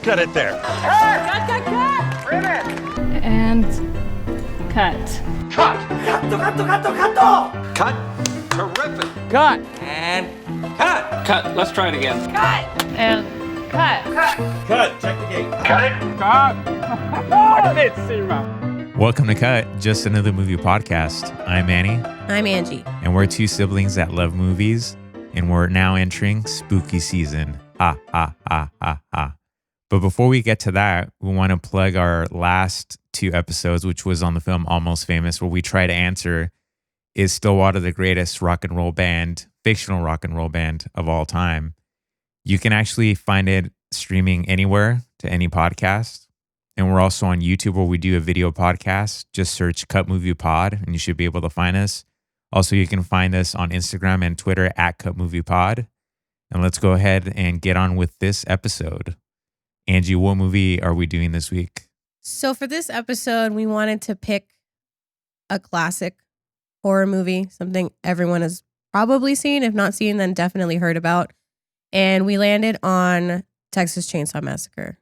cut it there. Cut! Ribbon! And cut. Cut. Cut. Terrific. Cut. And cut. Cut. Let's try it again. Cut. And cut. Cut. Check the gate. Cut it. Welcome to Cut, just another movie podcast. I'm Manny. I'm Angie. And we're two siblings that love movies, and we're now entering spooky season. Ha, ha, ha, ha, ha. But before we get to that, we want to plug our last two episodes, which was on the film Almost Famous, where we try to answer, is Stillwater the greatest rock and roll band, fictional rock and roll band of all time? You can actually find it streaming anywhere to any podcast. And we're also on YouTube where we do a video podcast. Just search cutmoviepod and you should be able to find us. Also, you can find us on Instagram and Twitter at cutmoviepod. And let's go ahead and get on with this episode. Angie, what movie are we doing this week? So for this episode, we wanted to pick a classic horror movie, something everyone has probably seen. If not seen, then definitely heard about. And we landed on Texas Chainsaw Massacre,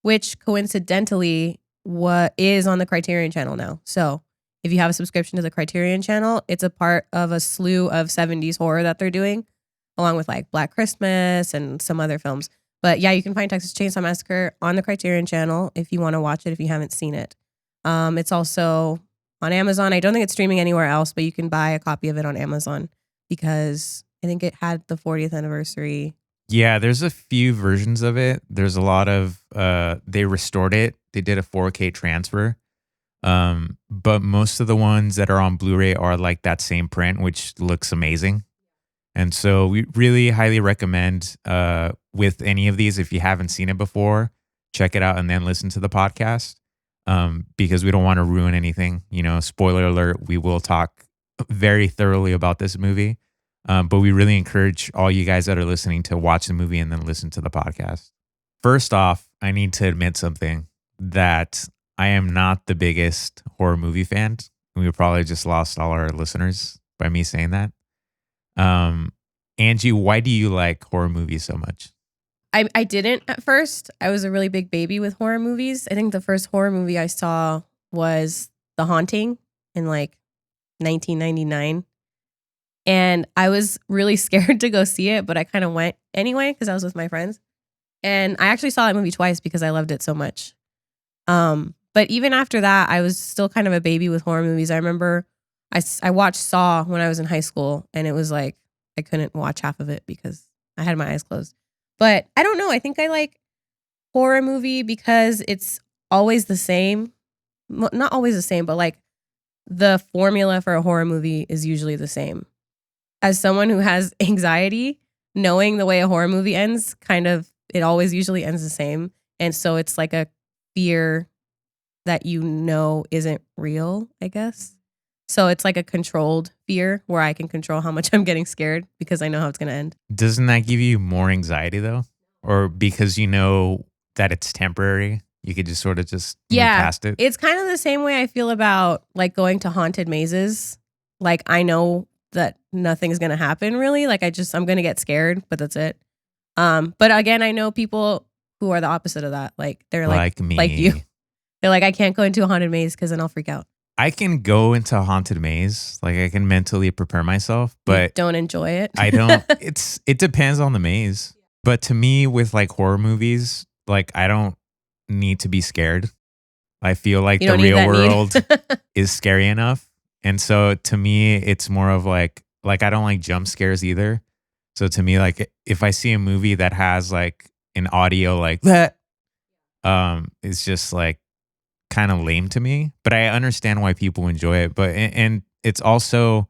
which coincidentally is on the Criterion channel now. So if you have a subscription to the Criterion channel, it's a part of a slew of 70s horror that they're doing, along with like Black Christmas and some other films. But yeah, you can find Texas Chainsaw Massacre on the Criterion channel if you want to watch it, if you haven't seen it. It's also on Amazon. I don't think it's streaming anywhere else, but you can buy a copy of it on Amazon because I think it had the 40th anniversary. Yeah, there's a few versions of it. There's a lot of, they restored it. They did a 4K transfer. But most of the ones that are on Blu-ray are like that same print, which looks amazing. And so we really highly recommend with any of these, if you haven't seen it before, check it out and then listen to the podcast because we don't want to ruin anything. You know, spoiler alert, we will talk very thoroughly about this movie. But we really encourage all you guys that are listening to watch the movie and then listen to the podcast. First off, I need to admit something, that I am not the biggest horror movie fan. We probably just lost all our listeners by me saying that. Angie, why do you like horror movies so much? I didn't at first. I was a really big baby with horror movies. I think the first horror movie I saw was The Haunting in like 1999. And I was really scared to go see it, but I kind of went anyway because I was with my friends. And I actually saw that movie twice because I loved it so much. But even after that, I was still kind of a baby with horror movies. I remember I watched Saw when I was in high school, and it was like I couldn't watch half of it because I had my eyes closed. But I don't know. I think I like horror movie because it's always the same. Not always the same, but like the formula for a horror movie is usually the same. As someone who has anxiety, knowing the way a horror movie ends, it always usually ends the same. And so it's like a fear that you know isn't real, I guess. So it's like a controlled fear where I can control how much I'm getting scared because I know how it's going to end. Doesn't that give you more anxiety though? Or because you know that it's temporary, you could just sort of just move past it? It's kind of the same way I feel about like going to haunted mazes. Like I know that nothing's going to happen really. Like I'm going to get scared, but that's it. But again, I know people who are the opposite of that. Like they're like me. Like you. They're like, I can't go into a haunted maze because then I'll freak out. I can go into a haunted maze. Like I can mentally prepare myself, but you don't enjoy it. I don't. It depends on the maze. But to me, with like horror movies, like I don't need to be scared. I feel like the real world is scary enough. And so to me, it's more of like I don't like jump scares either. So to me, like if I see a movie that has like an audio like that, it's just like kind of lame to me. But I understand why people enjoy it. But and it's also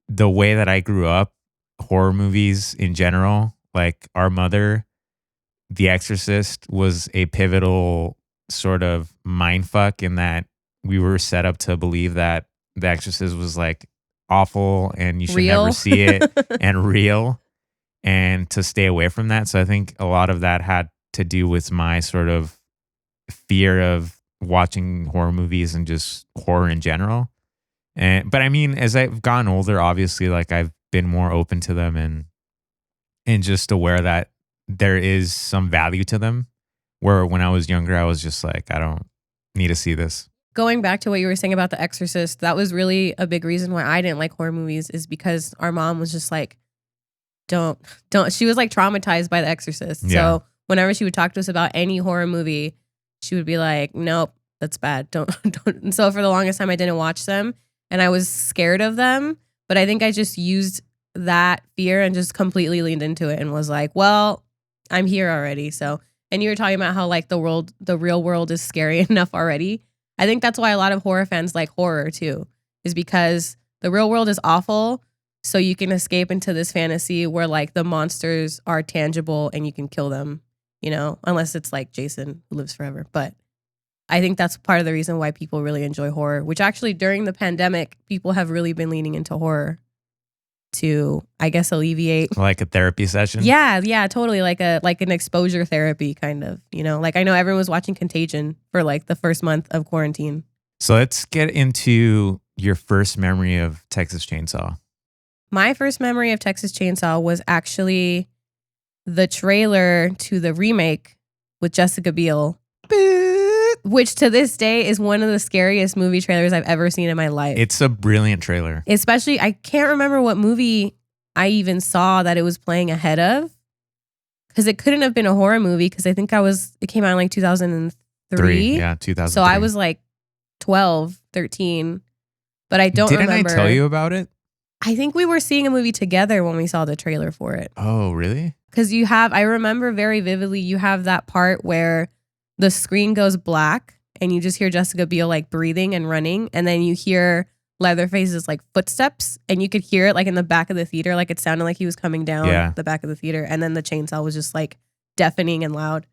the way that I grew up, horror movies in general, like our mother, The Exorcist was a pivotal sort of mindfuck in that we were set up to believe that The Exorcist was like awful and you should never see it and real, and to stay away from that. So I think a lot of that had to do with my sort of fear of watching horror movies and just horror in general. But I mean, as I've gotten older, obviously, like I've been more open to them and just aware that there is some value to them, Where when I was younger, I was just like, I don't need to see this. Going back to what you were saying about The Exorcist, that was really a big reason why I didn't like horror movies, is because our mom was just like, don't. She was like traumatized by The Exorcist. Yeah. So whenever she would talk to us about any horror movie, she would be like, nope, that's bad. Don't. And so for the longest time, I didn't watch them and I was scared of them. But I think I just used that fear and just completely leaned into it and was like, well, I'm here already. So, and you were talking about how like the real world is scary enough already. I think that's why a lot of horror fans like horror too, is because the real world is awful. So you can escape into this fantasy where like the monsters are tangible and you can kill them, you know, unless it's like Jason who lives forever. But I think that's part of the reason why people really enjoy horror, which actually during the pandemic, people have really been leaning into horror to, I guess, alleviate. Like a therapy session? Yeah, totally. Like an exposure therapy kind of, you know, like I know everyone was watching Contagion for like the first month of quarantine. So let's get into your first memory of Texas Chainsaw. My first memory of Texas Chainsaw was actually the trailer to the remake with Jessica Biel, which to this day is one of the scariest movie trailers I've ever seen in my life. It's a brilliant trailer. Especially, I can't remember what movie I even saw that it was playing ahead of, because it couldn't have been a horror movie, because I think it came out in like 2003. Yeah, 2003. So I was like 12, 13, but I don't remember. Didn't I tell you about it? I think we were seeing a movie together when we saw the trailer for it. Oh, really? Because I remember very vividly, you have that part where the screen goes black and you just hear Jessica Biel like breathing and running. And then you hear Leatherface's like footsteps and you could hear it like in the back of the theater. Like it sounded like he was coming down the back of the theater. And then the chainsaw was just like deafening and loud.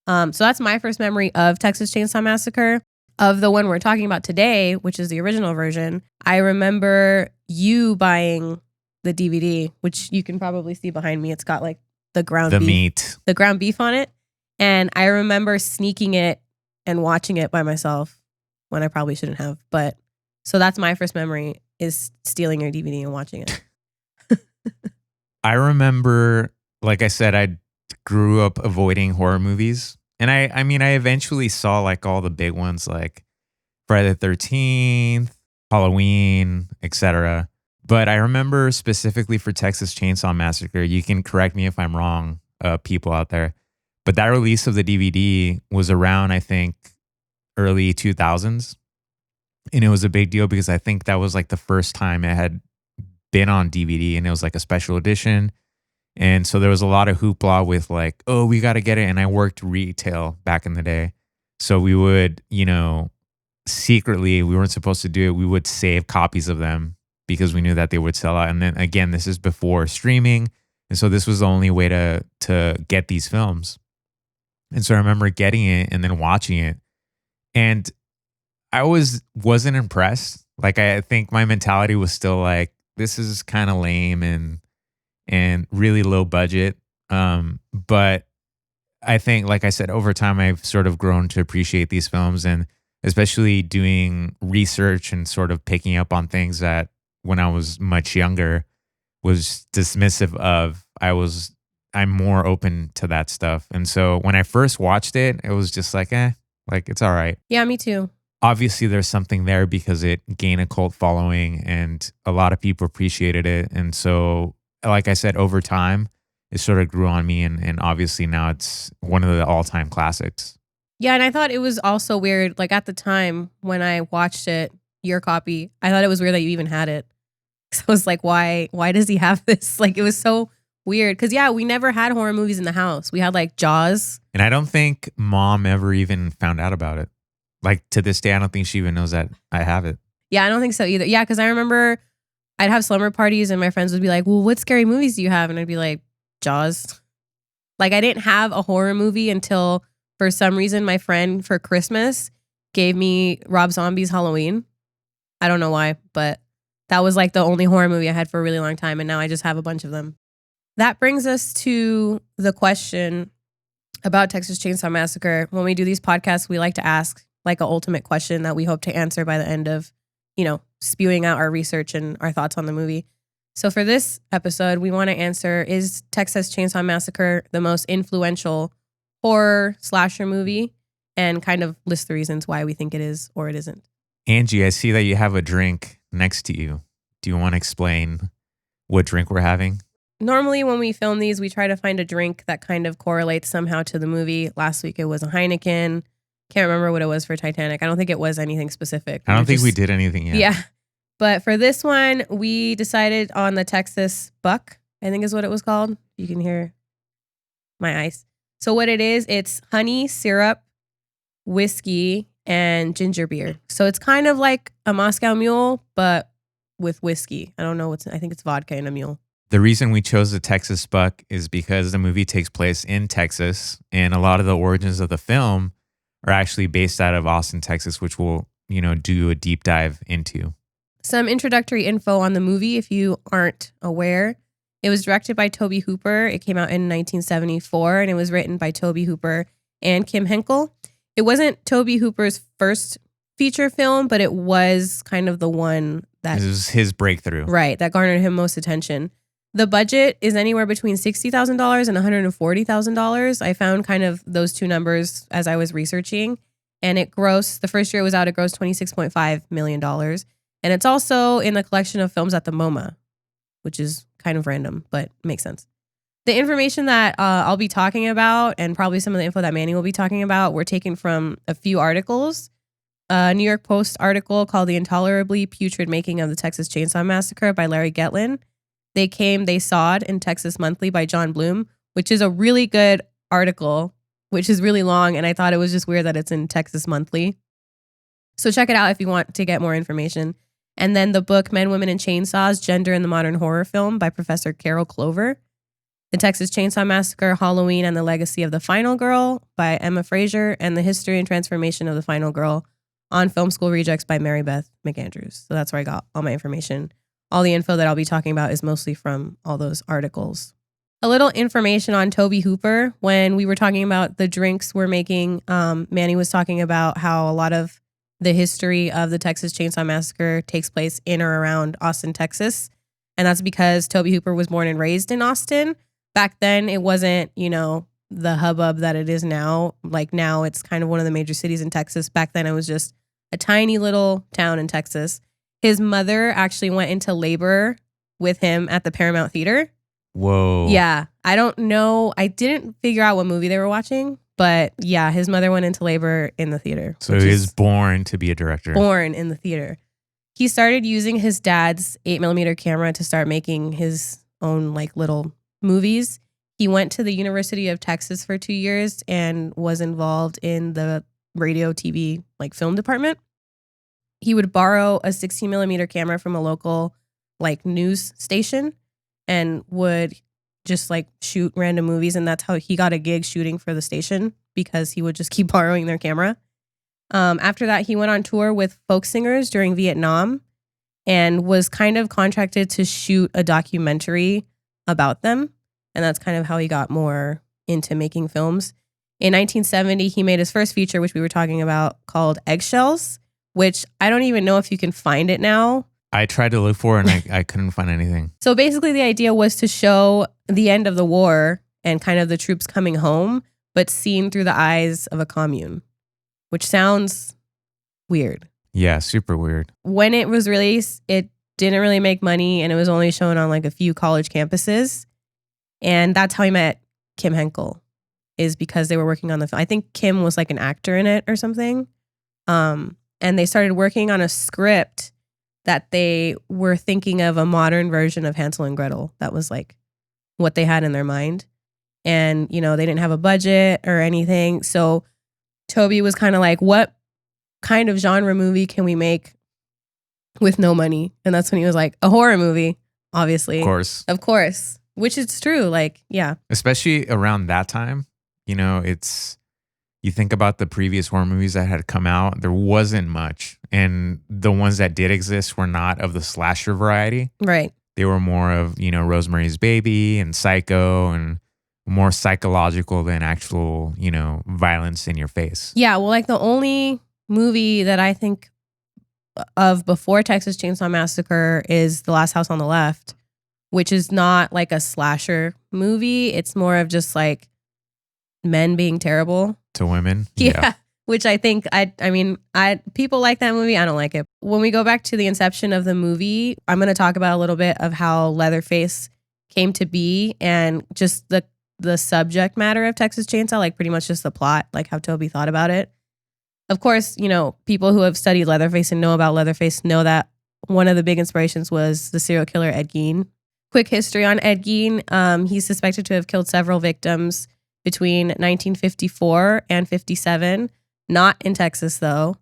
So that's my first memory of Texas Chainsaw Massacre. Of the one we're talking about today, which is the original version, I remember you buying the DVD, which you can probably see behind me. It's got like the ground beef on it. And I remember sneaking it and watching it by myself when I probably shouldn't have. But so that's my first memory, is stealing your DVD and watching it. I remember, like I said, I grew up avoiding horror movies. And I mean, I eventually saw like all the big ones like Friday the 13th, Halloween, etc. But I remember specifically for Texas Chainsaw Massacre, you can correct me if I'm wrong, people out there, but that release of the DVD was around, I think, early 2000s. And it was a big deal because I think that was like the first time it had been on DVD, and it was like a special edition. And so there was a lot of hoopla with like, oh, we got to get it. And I worked retail back in the day. So we would, you know, secretly, we weren't supposed to do it. We would save copies of them because we knew that they would sell out. And then again, this is before streaming. And so this was the only way to get these films. And so I remember getting it and then watching it. And I wasn't impressed. Like, I think my mentality was still like, this is kind of lame and really low budget. But I think, like I said, over time, I've sort of grown to appreciate these films, and especially doing research and sort of picking up on things that when I was much younger was dismissive of. I'm more open to that stuff. And so when I first watched it, it was just like, like it's all right. Yeah, me too. Obviously, there's something there because it gained a cult following and a lot of people appreciated it. And so, like I said, over time, it sort of grew on me. And obviously now it's one of the all-time classics. Yeah, and I thought it was also weird. Like at the time when I watched it, your copy, I thought it was weird that you even had it. So I was like, why does he have this? Like, it was so weird. Because, yeah, we never had horror movies in the house. We had like Jaws. And I don't think Mom ever even found out about it. Like, to this day, I don't think she even knows that I have it. Yeah, I don't think so either. Yeah, because I remember I'd have slumber parties and my friends would be like, well, what scary movies do you have? And I'd be like, Jaws. Like, I didn't have a horror movie until, for some reason, my friend for Christmas gave me Rob Zombie's Halloween. I don't know why, but that was like the only horror movie I had for a really long time. And now I just have a bunch of them. That brings us to the question about Texas Chainsaw Massacre. When we do these podcasts, we like to ask like an ultimate question that we hope to answer by the end of, you know, spewing out our research and our thoughts on the movie. So for this episode, we want to answer, is Texas Chainsaw Massacre the most influential horror slasher movie and kind of list the reasons why we think it is or it isn't. Angie, I see that you have a drink next to you. Do you want to explain what drink we're having? Normally when we film these, we try to find a drink that kind of correlates somehow to the movie. Last week it was a Heineken. Can't remember what it was for Titanic. I don't think it was anything specific. I don't think we did anything yet. Yeah. But for this one, we decided on the Texas Buck, I think is what it was called. You can hear my ice. So what it is, it's honey, syrup, whiskey, and ginger beer. So it's kind of like a Moscow Mule, but with whiskey. I don't know I think it's vodka in a mule. The reason we chose the Texas Buck is because the movie takes place in Texas, and a lot of the origins of the film are actually based out of Austin, Texas, which we'll, do a deep dive into. Some introductory info on the movie, if you aren't aware. It was directed by Tobe Hooper. It came out in 1974, and it was written by Tobe Hooper and Kim Henkel. It wasn't Tobe Hooper's first feature film, but it was kind of the one that... It was his breakthrough. Right, that garnered him most attention. The budget is anywhere between $60,000 and $140,000. I found kind of those two numbers as I was researching. And the first year it was out, it grossed $26.5 million. And it's also in the collection of films at the MoMA, which is kind of random, but makes sense. The information that I'll be talking about, and probably some of the info that Manny will be talking about, were taken from a few articles. A New York Post article called The Intolerably Putrid Making of the Texas Chainsaw Massacre by Larry Getlin. They Came, They Sawed in Texas Monthly by John Bloom, which is a really good article, which is really long. And I thought it was just weird that it's in Texas Monthly. So check it out if you want to get more information. And then the book Men, Women, and Chainsaws, Gender in the Modern Horror Film by Professor Carol Clover. The Texas Chainsaw Massacre, Halloween, and the Legacy of the Final Girl by Emma Fraser. And The History and Transformation of the Final Girl on Film School Rejects by Mary Beth McAndrews. So that's where I got all my information. All the info that I'll be talking about is mostly from all those articles. A little information on Tobe Hooper. When we were talking about the drinks we're making, Manny was talking about how a lot of the history of the Texas Chainsaw Massacre takes place in or around Austin, Texas. And that's because Tobe Hooper was born and raised in Austin. Back then, it wasn't, the hubbub that it is now. Like now, it's kind of one of the major cities in Texas. Back then, it was just a tiny little town in Texas. His mother actually went into labor with him at the Paramount Theater. Whoa. Yeah. I don't know. I didn't figure out what movie they were watching, but yeah, his mother went into labor in the theater. So he was born to be a director. Born in the theater. He started using his dad's 8mm camera to start making his own little movies. He went to the University of Texas for 2 years and was involved in the radio, TV, film department. He would borrow a 16mm camera from a local news station and would just shoot random movies. And that's how he got a gig shooting for the station, because he would just keep borrowing their camera. After that, he went on tour with folk singers during Vietnam and was kind of contracted to shoot a documentary about them. And that's kind of how he got more into making films. In 1970, he made his first feature, which we were talking about, called Eggshells, which I don't even know if you can find it now. I tried to look for it and I couldn't find anything. So basically the idea was to show the end of the war and kind of the troops coming home, but seen through the eyes of a commune, which sounds weird. Yeah, super weird. When it was released, it didn't really make money, and it was only shown on a few college campuses. And that's how he met Kim Henkel, is because they were working on the film. I think Kim was an actor in it or something. And they started working on a script that they were thinking of a modern version of Hansel and Gretel. That was what they had in their mind. And, they didn't have a budget or anything. So Tobe was kind of what kind of genre movie can we make with no money? And that's when he was a horror movie, obviously. Of course. Which is true. Yeah. Especially around that time, you think about the previous horror movies that had come out, there wasn't much. And the ones that did exist were not of the slasher variety. Right. They were more of, Rosemary's Baby and Psycho, and more psychological than actual, violence in your face. Yeah. Well, the only movie that I think of before Texas Chainsaw Massacre is The Last House on the Left, which is not a slasher movie. It's more of just men being terrible to women. Yeah. Which I think people like that movie. I don't like it. When we go back to the inception of the movie, I'm going to talk about a little bit of how Leatherface came to be and just the subject matter of Texas Chainsaw, like pretty much just the plot, like how Toby thought about it. Of course, people who have studied Leatherface and know about Leatherface know that one of the big inspirations was the serial killer Ed Gein. Quick history on Ed Gein. He's suspected to have killed several victims between 1954 and 57. Not in Texas, though.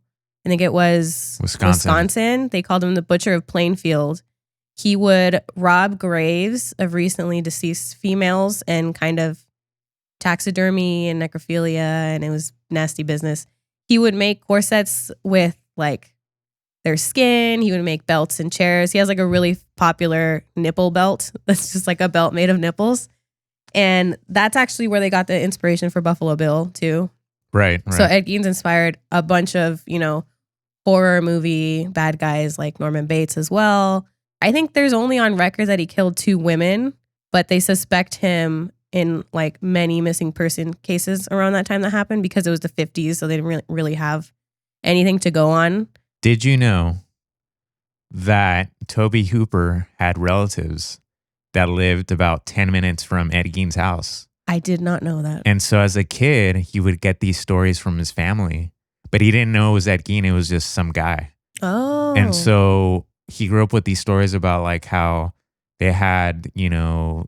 I think it was Wisconsin. They called him the Butcher of Plainfield. He would rob graves of recently deceased females and kind of taxidermy and necrophilia, and it was nasty business. He would make corsets with like their skin. He would make belts and chairs. He has like a really popular nipple belt that's just like a belt made of nipples. And that's actually where they got the inspiration for Buffalo Bill, too. Right. So Ed Gein's inspired a bunch of, horror movie bad guys like Norman Bates as well. I think there's only on record that he killed 2 women, but they suspect him in like many missing person cases around that time that happened because it was the 50s, so they didn't really have anything to go on. Did you know that Tobe Hooper had relatives that lived about 10 minutes from Ed Gein's house? I did not know that. And so as a kid, he would get these stories from his family, but he didn't know it was Ed Gein. It was just some guy. Oh. And so he grew up with these stories about like how they had,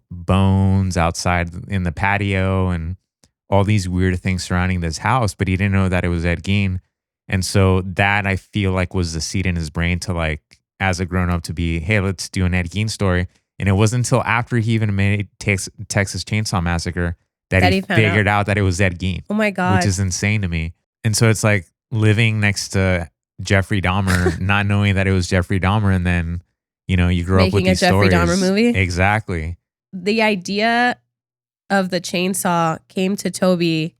bones outside in the patio and all these weird things surrounding this house, but he didn't know that it was Ed Gein. And so that I feel like was the seed in his brain to like, as a grown up to be, hey, let's do an Ed Gein story. And it wasn't until after he even made Texas Chainsaw Massacre that he figured out that it was Ed Gein. Oh my God. Which is insane to me. And so it's like living next to Jeffrey Dahmer, not knowing that it was Jeffrey Dahmer. And then, you grow up with these stories. Making a Jeffrey Dahmer movie? Exactly. The idea of the chainsaw came to Toby,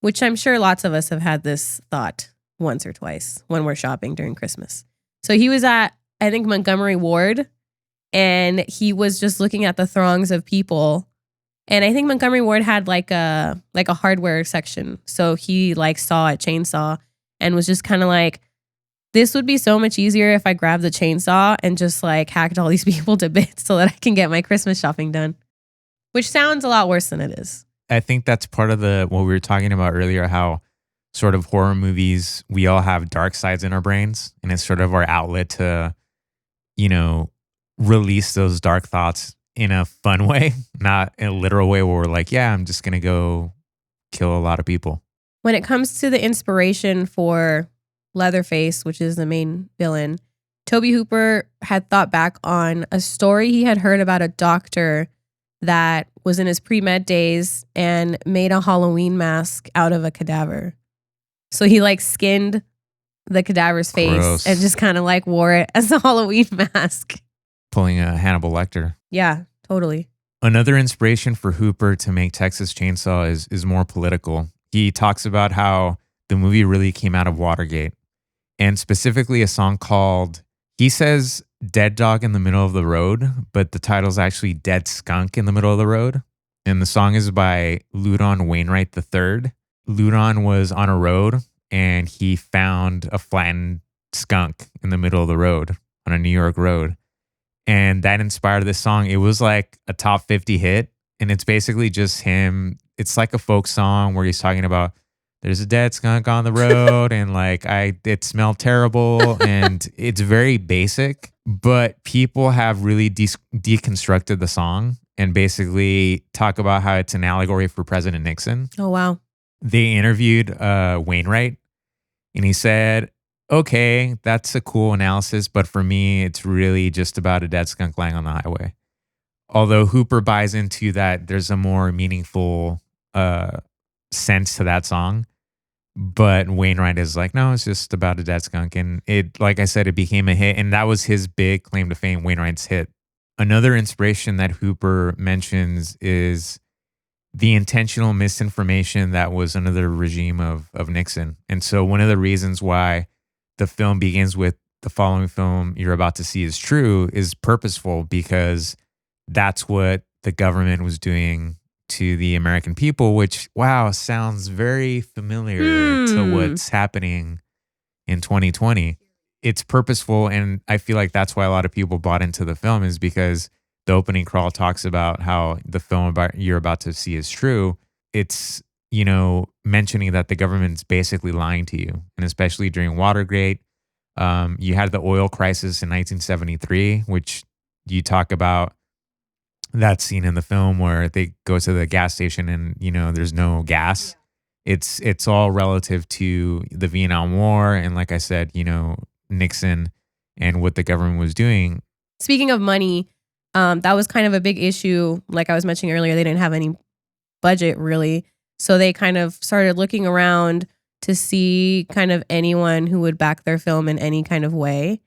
which I'm sure lots of us have had this thought once or twice when we're shopping during Christmas. So he was at, I think, Montgomery Ward. And he was just looking at the throngs of people. And I think Montgomery Ward had like a hardware section. So he like saw a chainsaw and was just kind of like, this would be so much easier if I grabbed the chainsaw and just like hacked all these people to bits so that I can get my Christmas shopping done. Which sounds a lot worse than it is. I think that's part of what we were talking about earlier, how sort of horror movies, we all have dark sides in our brains. And it's sort of our outlet to, release those dark thoughts in a fun way, not in a literal way where we're like, yeah, I'm just going to go kill a lot of people. When it comes to the inspiration for Leatherface, which is the main villain, Tobe Hooper had thought back on a story he had heard about a doctor that was in his pre-med days and made a Halloween mask out of a cadaver. So he like skinned the cadaver's face Gross. And just kind of like wore it as a Halloween mask. Pulling a Hannibal Lecter. Yeah, totally. Another inspiration for Hooper to make Texas Chainsaw is more political. He talks about how the movie really came out of Watergate, and specifically a song called, he says, Dead Dog in the Middle of the Road, but the title is actually Dead Skunk in the Middle of the Road. And the song is by Loudon Wainwright III. Loudon was on a road and he found a flattened skunk in the middle of the road on a New York road. And that inspired this song. It was like a top 50 hit. And it's basically just him. It's like a folk song where he's talking about there's a dead skunk on the road and like it smelled terrible. And it's very basic, but people have really deconstructed the song and basically talk about how it's an allegory for President Nixon. Oh, wow. They interviewed Wainwright and he said, okay, that's a cool analysis, but for me, it's really just about a dead skunk lying on the highway. Although Hooper buys into that, there's a more meaningful sense to that song. But Wainwright is like, no, it's just about a dead skunk. And it, like I said, it became a hit. And that was his big claim to fame, Wainwright's hit. Another inspiration that Hooper mentions is the intentional misinformation that was under the regime of Nixon. And so one of the reasons why the film begins with the following film you're about to see is true is purposeful, because that's what the government was doing to the American people, which, wow, sounds very familiar to what's happening in 2020. It's purposeful, and I feel like that's why a lot of people bought into the film, is because the opening crawl talks about how the film you're about to see is true. It's, mentioning that the government's basically lying to you, and especially during Watergate. You had the oil crisis in 1973, which you talk about that scene in the film where they go to the gas station and, there's no gas. It's all relative to the Vietnam War. And like I said, Nixon and what the government was doing. Speaking of money, that was kind of a big issue. Like I was mentioning earlier, they didn't have any budget really. So they kind of started looking around to see kind of anyone who would back their film in any kind of way.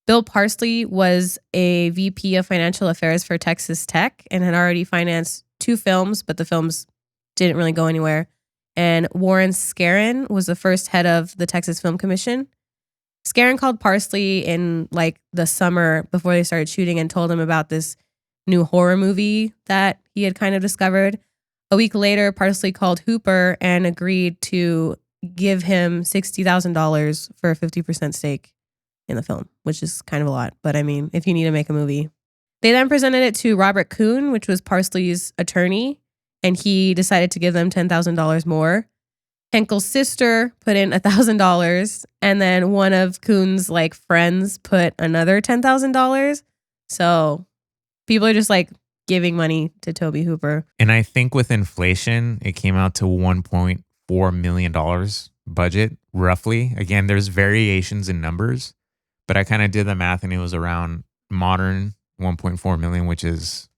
Bill Parsley was a VP of Financial Affairs for Texas Tech and had already financed 2 films, but the films didn't really go anywhere. And Warren Scarron was the first head of the Texas Film Commission. Scarron called Parsley in like the summer before they started shooting and told him about this new horror movie that he had kind of discovered. A week later, Parsley called Hooper and agreed to give him $60,000 for a 50% stake in the film, which is kind of a lot. But I mean, if you need to make a movie. They then presented it to Robert Kuhn, which was Parsley's attorney, and he decided to give them $10,000 more. Henkel's sister put in $1,000, and then one of Kuhn's like friends put another $10,000. So people are just like giving money to Tobe Hooper. And I think with inflation, it came out to $1.4 million budget, roughly. Again, there's variations in numbers, but I kind of did the math and it was around modern 1.4 million, which is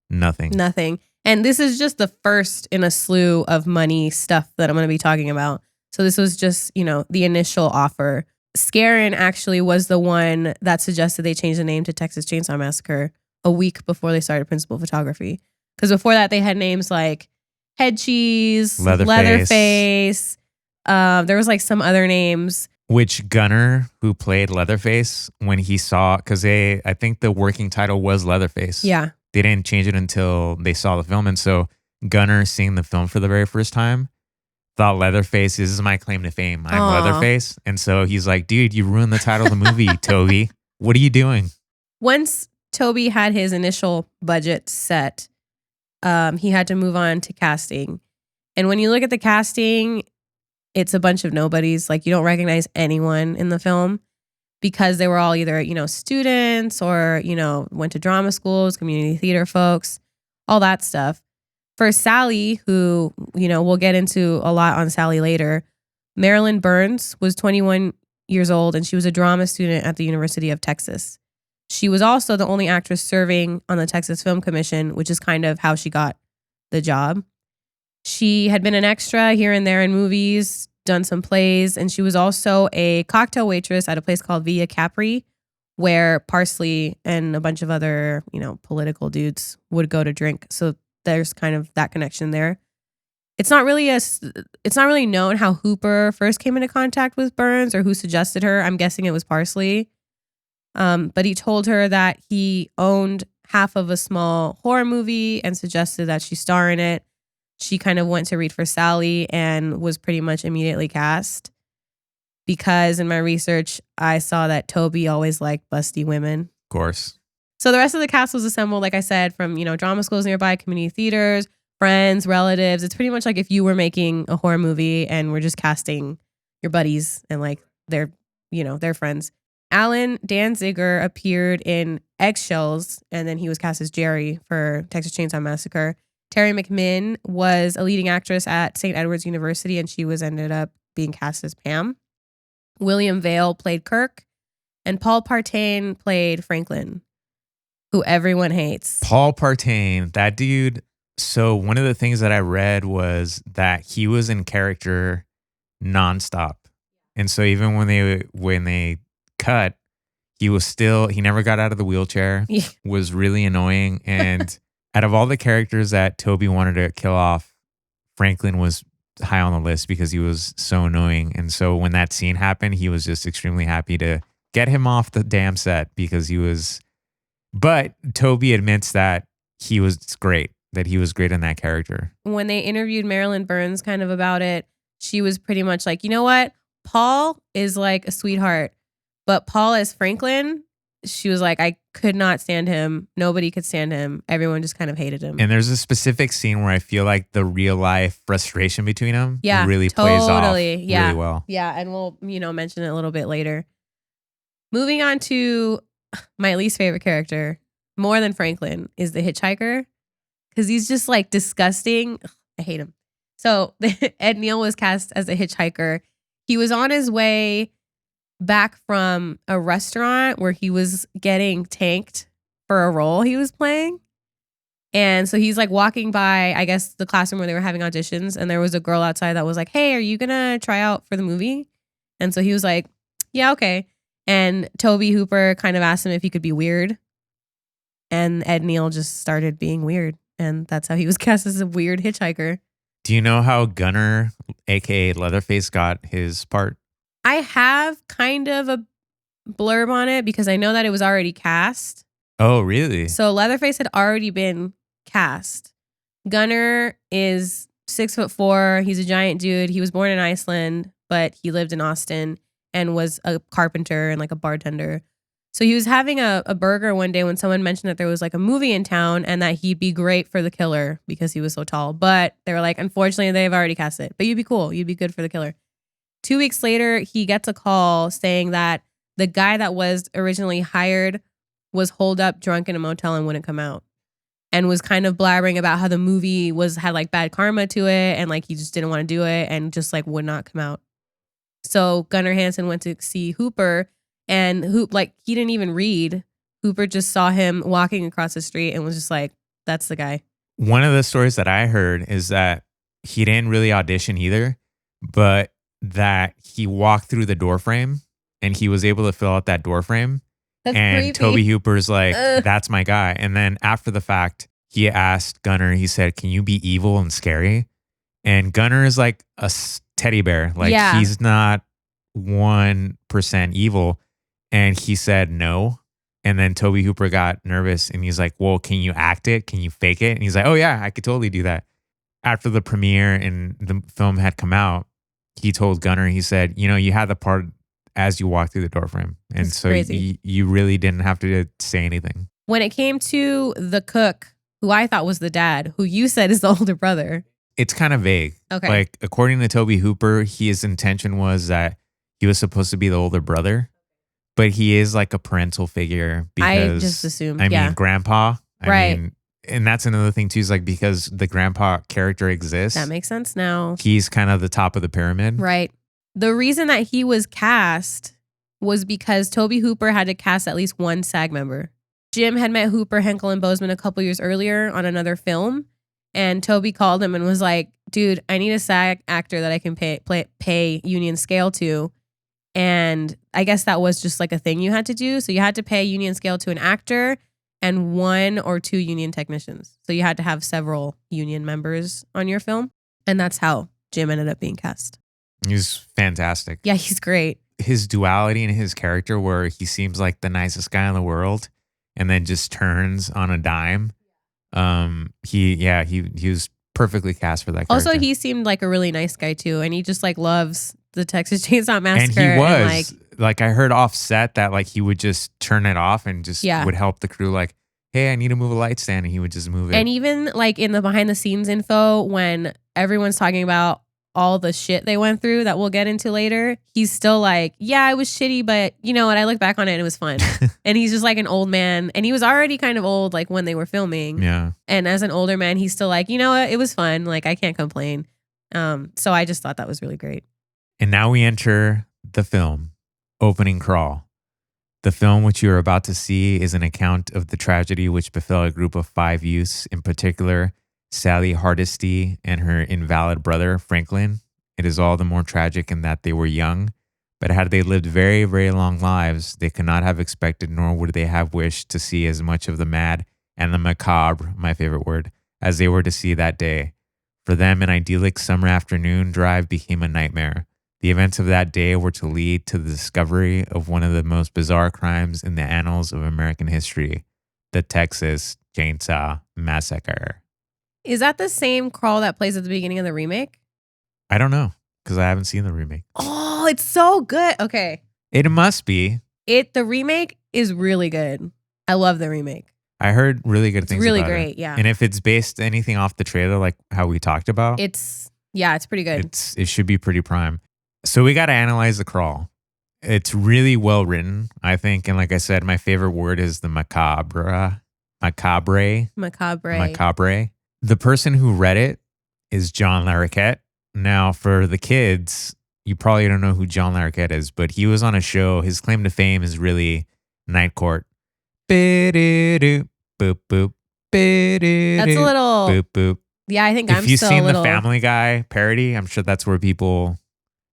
nothing. Nothing. And this is just the first in a slew of money stuff that I'm going to be talking about. So this was just, the initial offer. Scarron actually was the one that suggested they change the name to Texas Chainsaw Massacre a week before they started principal photography. Because before that, they had names like Head Cheese, Leatherface. There was like some other names. Which Gunner, who played Leatherface, when he saw, because I think the working title was Leatherface. Yeah. They didn't change it until they saw the film. And so Gunner, seeing the film for the very first time, thought Leatherface, this is my claim to fame. I'm Leatherface. And so he's like, dude, you ruined the title of the movie, Toby. What are you doing? Once Toby had his initial budget set, he had to move on to casting. And when you look at the casting, it's a bunch of nobodies. Like you don't recognize anyone in the film because they were all either, students or, went to drama schools, community theater folks, all that stuff. For Sally, who, we'll get into a lot on Sally later, Marilyn Burns was 21 years old and she was a drama student at the University of Texas. She was also the only actress serving on the Texas Film Commission, which is kind of how she got the job. She had been an extra here and there in movies, done some plays, and she was also a cocktail waitress at a place called Via Capri, where Parsley and a bunch of other, political dudes would go to drink. So there's kind of that connection there. It's not really known how Hooper first came into contact with Burns or who suggested her. I'm guessing it was Parsley. But he told her that he owned half of a small horror movie and suggested that she star in it. She kind of went to read for Sally and was pretty much immediately cast because in my research, I saw that Toby always liked busty women. Of course. So the rest of the cast was assembled, like I said, from, drama schools nearby, community theaters, friends, relatives. It's pretty much like if you were making a horror movie and we're just casting your buddies and like their friends. Alan Danziger appeared in Eggshells, and then he was cast as Jerry for Texas Chainsaw Massacre. Terry McMinn was a leading actress at St. Edward's University, and she ended up being cast as Pam. William Vale played Kirk, and Paul Partain played Franklin, who everyone hates. Paul Partain, that dude. So one of the things that I read was that he was in character nonstop. And so even when they cut, he never got out of the wheelchair, was really annoying. And out of all the characters that Toby wanted to kill off, Franklin was high on the list because he was so annoying. And so when that scene happened, he was just extremely happy to get him off the damn set because but Toby admits that he was great. that he was great in that character. When they interviewed Marilyn Burns kind of about it, she was pretty much like, you know what? Paul is like a sweetheart, but Paul as Franklin, she was like, I could not stand him. Nobody could stand him. Everyone just kind of hated him. And there's a specific scene where I feel like the real life frustration between them really totally. plays off really well. Yeah, and we'll, mention it a little bit later. Moving on to my least favorite character, more than Franklin, is the hitchhiker. Because he's just like disgusting. Ugh, I hate him. So Ed Neal was cast as a hitchhiker. He was on his way back from a restaurant where he was getting tanked for a role he was playing. And so he's like walking by, I guess, the classroom where they were having auditions. And there was a girl outside that was like, hey, are you going to try out for the movie? And so he was like, yeah, okay. And Toby Hooper kind of asked him if he could be weird. And Ed Neal just started being weird. And that's how he was cast as a weird hitchhiker. Do you know how Gunner, aka Leatherface, got his part? I have kind of a blurb on it because I know that it was already cast. Oh, really? So Leatherface had already been cast. Gunner is 6'4". He's a giant dude. He was born in Iceland, but he lived in Austin and was a carpenter and like a bartender. So he was having a burger one day when someone mentioned that there was like a movie in town and that he'd be great for the killer because he was so tall. But they were like, unfortunately, they've already cast it. But you'd be cool. You'd be good for the killer. 2 weeks later, he gets a call saying that the guy that was originally hired was holed up drunk in a motel and wouldn't come out. And was kind of blabbering about how the movie had like bad karma to it and like he just didn't want to do it and just like would not come out. So Gunnar Hansen went to see Hooper. And he didn't even read. Hooper just saw him walking across the street and was just like, that's the guy. One of the stories that I heard is that he didn't really audition either, but that he walked through the door frame and he was able to fill out that door frame. That's and creepy. Toby Hooper's like, that's my guy. And then after the fact, he asked Gunnar, he said, can you be evil and scary? And Gunnar is like a teddy bear. Like he's not 1% evil. And he said no. And then Toby Hooper got nervous and he's like, well, can you act it? Can you fake it? And he's like, oh yeah, I could totally do that. After the premiere and the film had come out, he told Gunnar, he said, you had the part as you walked through the doorframe. And That's so you really didn't have to say anything. When it came to the cook, who I thought was the dad, who you said is the older brother. It's kind of vague. Okay. Like according to Toby Hooper, his intention was that he was supposed to be the older brother. But he is like a parental figure because I just assumed. I mean, grandpa. Right. And that's another thing too, is like because the grandpa character exists. That makes sense now. He's kind of the top of the pyramid. Right. The reason that he was cast was because Toby Hooper had to cast at least one SAG member. Jim had met Hooper, Henkel, and Bozeman a couple years earlier on another film. And Toby called him and was like, dude, I need a SAG actor that I can pay union scale to. And I guess that was just like a thing you had to do. So you had to pay union scale to an actor and 1 or 2 union technicians. So you had to have several union members on your film. And that's how Jim ended up being cast. He's fantastic. Yeah, he's great. His duality in his character where he seems like the nicest guy in the world and then just turns on a dime. He was perfectly cast for that character. Also, he seemed like a really nice guy too. And he just like loves the Texas Chainsaw Massacre. And he was and like I heard off set that like he would just turn it off and just would help the crew like, hey, I need to move a light stand, and he would just move it. And even like in the behind the scenes info when everyone's talking about all the shit they went through that we'll get into later, he's still like, yeah, it was shitty, but you know what? I look back on it and it was fun. And he's just like an old man. And he was already kind of old like when they were filming. Yeah. And as an older man, he's still like, you know what? It was fun. Like I can't complain. So I just thought that was really great. And now we enter the film, Opening Crawl. The film which you are about to see is an account of the tragedy which befell a group of 5 youths, in particular, Sally Hardesty and her invalid brother, Franklin. It is all the more tragic in that they were young, but had they lived very, very long lives, they could not have expected nor would they have wished to see as much of the mad and the macabre, my favorite word, as they were to see that day. For them, an idyllic summer afternoon drive became a nightmare. The events of that day were to lead to the discovery of one of the most bizarre crimes in the annals of American history, the Texas Chainsaw Massacre. Is that the same crawl that plays at the beginning of the remake? I don't know because I haven't seen the remake. Oh, it's so good. Okay. It must be. The remake is really good. I love the remake. I heard really good It's things really about great, it. yeah. And if it's based anything off the trailer, like how we talked about, It's pretty good. it should be pretty prime. So we got to analyze the crawl. It's really well written, I think. And like I said, my favorite word is the macabre. Macabre. The person who read it is John Larroquette. Now, for the kids, you probably don't know who John Larroquette is, but he was on a show. His claim to fame is really Night Court. Boop, boop. That's a little. Boop, boop. Yeah, I think If I'm you've still seen a little. the Family Guy parody, I'm sure that's where people.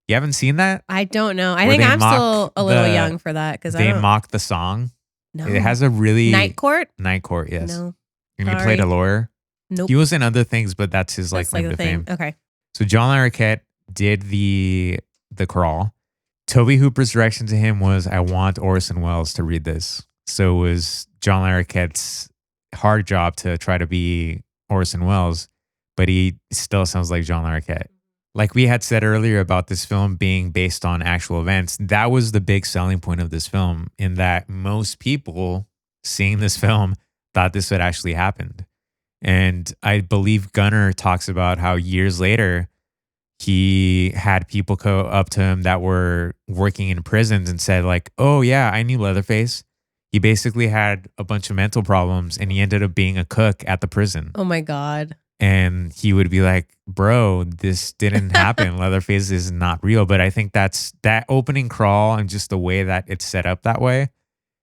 You haven't seen that? I don't know. I Where think they I'm mock still a little the- young for that because I They don't. mock the song. No. It has a really Night Court. Night Court, yes. No. And he Sorry. played a lawyer. Nope. He was in other things, but that's his That's claim like to the thing. fame. Okay. So John Larroquette did the crawl. Toby Hooper's direction to him was, I want Orson Welles to read this. So it was John Larroquette's hard job to try to be Orson Welles, but he still sounds like John Larroquette. Like we had said earlier about this film being based on actual events, that was the big selling point of this film, in that most people seeing this film thought this had actually happened. And I believe Gunnar talks about how years later, he had people go up to him that were working in prisons and said like, oh yeah, I knew Leatherface. He basically had a bunch of mental problems and he ended up being a cook at the prison. Oh my God. And he would be like, bro, this didn't happen. Leatherface is not real. But I think that opening crawl and just the way that it's set up that way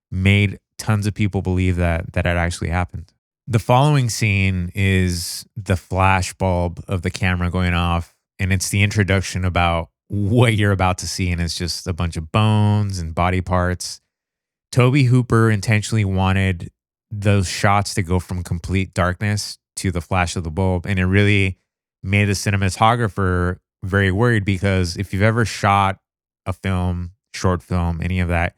made tons of people believe that it actually happened. The following scene is the flash bulb of the camera going off. And it's the introduction about what you're about to see. And it's just a bunch of bones and body parts. Toby Hooper intentionally wanted those shots to go from complete darkness to the flash of the bulb. And it really made the cinematographer very worried, because if you've ever shot a film, short film, any of that,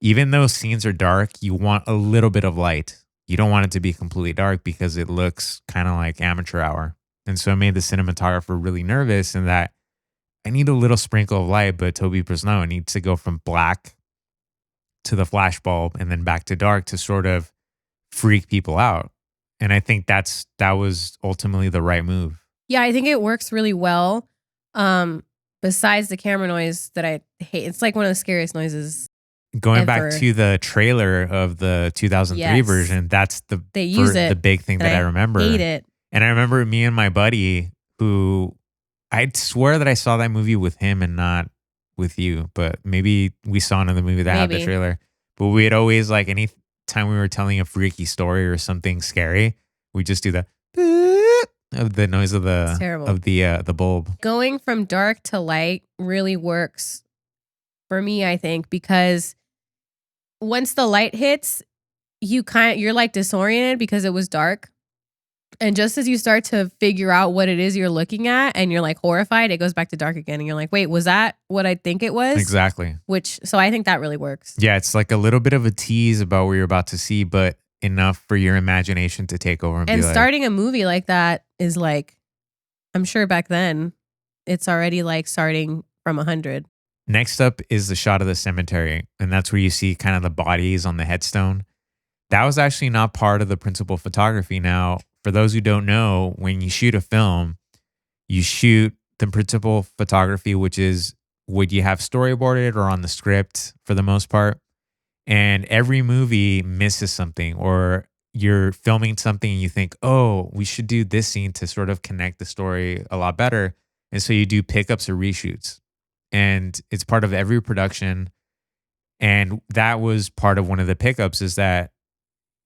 even though scenes are dark, you want a little bit of light. You don't want it to be completely dark because it looks kind of like amateur hour. And so it made the cinematographer really nervous in that I need a little sprinkle of light, but Toby Hooper's no, it needs to go from black to the flash bulb and then back to dark to sort of freak people out. And I think that was ultimately the right move. Yeah, I think it works really well. Besides the camera noise that I hate, it's like one of the scariest noises. Going ever. back to the trailer of the 2003 Yes. version, that's the big thing that I remember. Hate it. And I remember me and my buddy, who I'd swear that I saw that movie with him and not with you, but maybe we saw another movie that had the Maybe. trailer. But we'd always, like, any time we were telling a freaky story or something scary, we just do the of the noise of It's terrible. the bulb. Going from dark to light really works for me, I think, because once the light hits, you're like disoriented because it was dark. And just as you start to figure out what it is you're looking at and you're like horrified, it goes back to dark again. And you're like, wait, was that what I think it was? Exactly. So I think that really works. Yeah, it's like a little bit of a tease about what you're about to see, but enough for your imagination to take over and And be like, starting a movie like that is like, I'm sure back then it's already like starting from 100. Next up is the shot of the cemetery, and that's where you see kind of the bodies on the headstone. That was actually not part of the principal photography. Now, for those who don't know, when you shoot a film, you shoot the principal photography, which is what you have storyboarded or on the script for the most part. And every movie misses something, or you're filming something and you think, oh, we should do this scene to sort of connect the story a lot better. And so you do pickups or reshoots. And it's part of every production. And that was part of one of the pickups, is that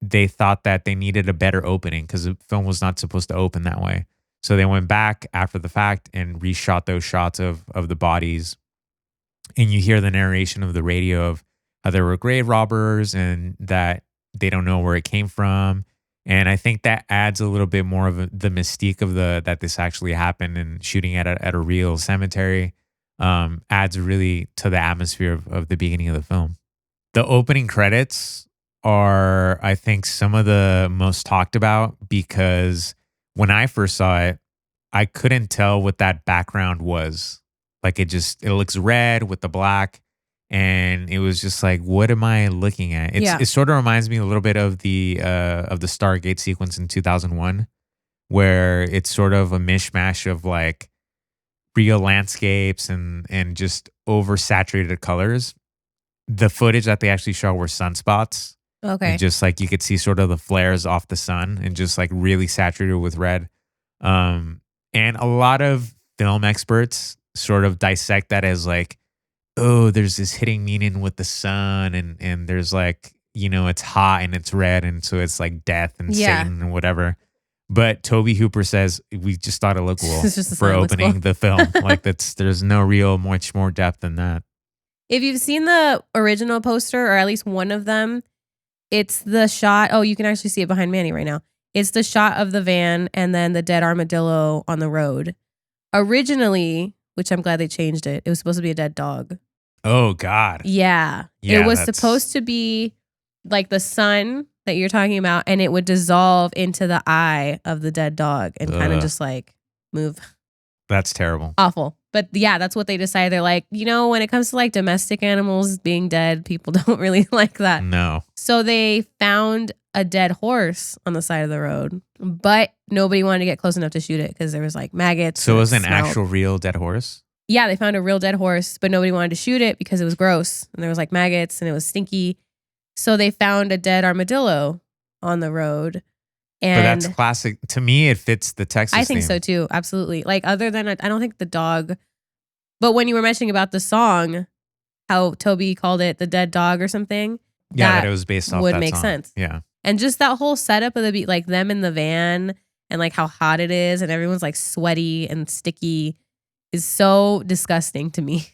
they thought that they needed a better opening because the film was not supposed to open that way. So they went back after the fact and reshot those shots of the bodies. And you hear the narration of the radio of how there were grave robbers and that they don't know where it came from. And I think that adds a little bit more of the mystique of that this actually happened, and shooting at a real cemetery adds really to the atmosphere of the beginning of the film. The opening credits are, I think, some of the most talked about, because when I first saw it, I couldn't tell what that background was. Like it looks red with the black. And it was just like, what am I looking at? It sort of reminds me a little bit of the Stargate sequence in 2001, where it's sort of a mishmash of like real landscapes and just oversaturated colors. The footage that they actually show were sunspots. Okay. And just like you could see sort of the flares off the sun and just like really saturated with red. And a lot of film experts sort of dissect that as like, oh, there's this hidden meaning with the sun and there's like, it's hot and it's red. And so it's like death and Satan and whatever. But Tobe Hooper says, we just thought it looked cool for opening the film. Like there's no real much more depth than that. If you've seen the original poster, or at least one of them, it's the shot. Oh, you can actually see it behind Manny right now. It's the shot of the van and then the dead armadillo on the road. Originally, which I'm glad they changed it, it was supposed to be a dead dog. Oh, God. Yeah. It was supposed to be like the sun that you're talking about, and it would dissolve into the eye of the dead dog and kind of just like move. That's terrible. Awful. But yeah, that's what they decided. They're like, when it comes to like domestic animals being dead, people don't really like that. No. So they found a dead horse on the side of the road, but nobody wanted to get close enough to shoot it because there was like maggots. So it was an actual real dead horse? Yeah, they found a real dead horse, but nobody wanted to shoot it because it was gross and there was like maggots and it was stinky. So they found a dead armadillo on the road. And but that's classic. To me, it fits the Texas I think theme. so too. Absolutely. Like other than, I don't think the dog, but when you were mentioning about the song, how Toby called it the dead dog or something. Yeah, that it was based off would that make song. sense. Yeah. And just that whole setup of the beat, like them in the van and like how hot it is and everyone's like sweaty and sticky is so disgusting to me.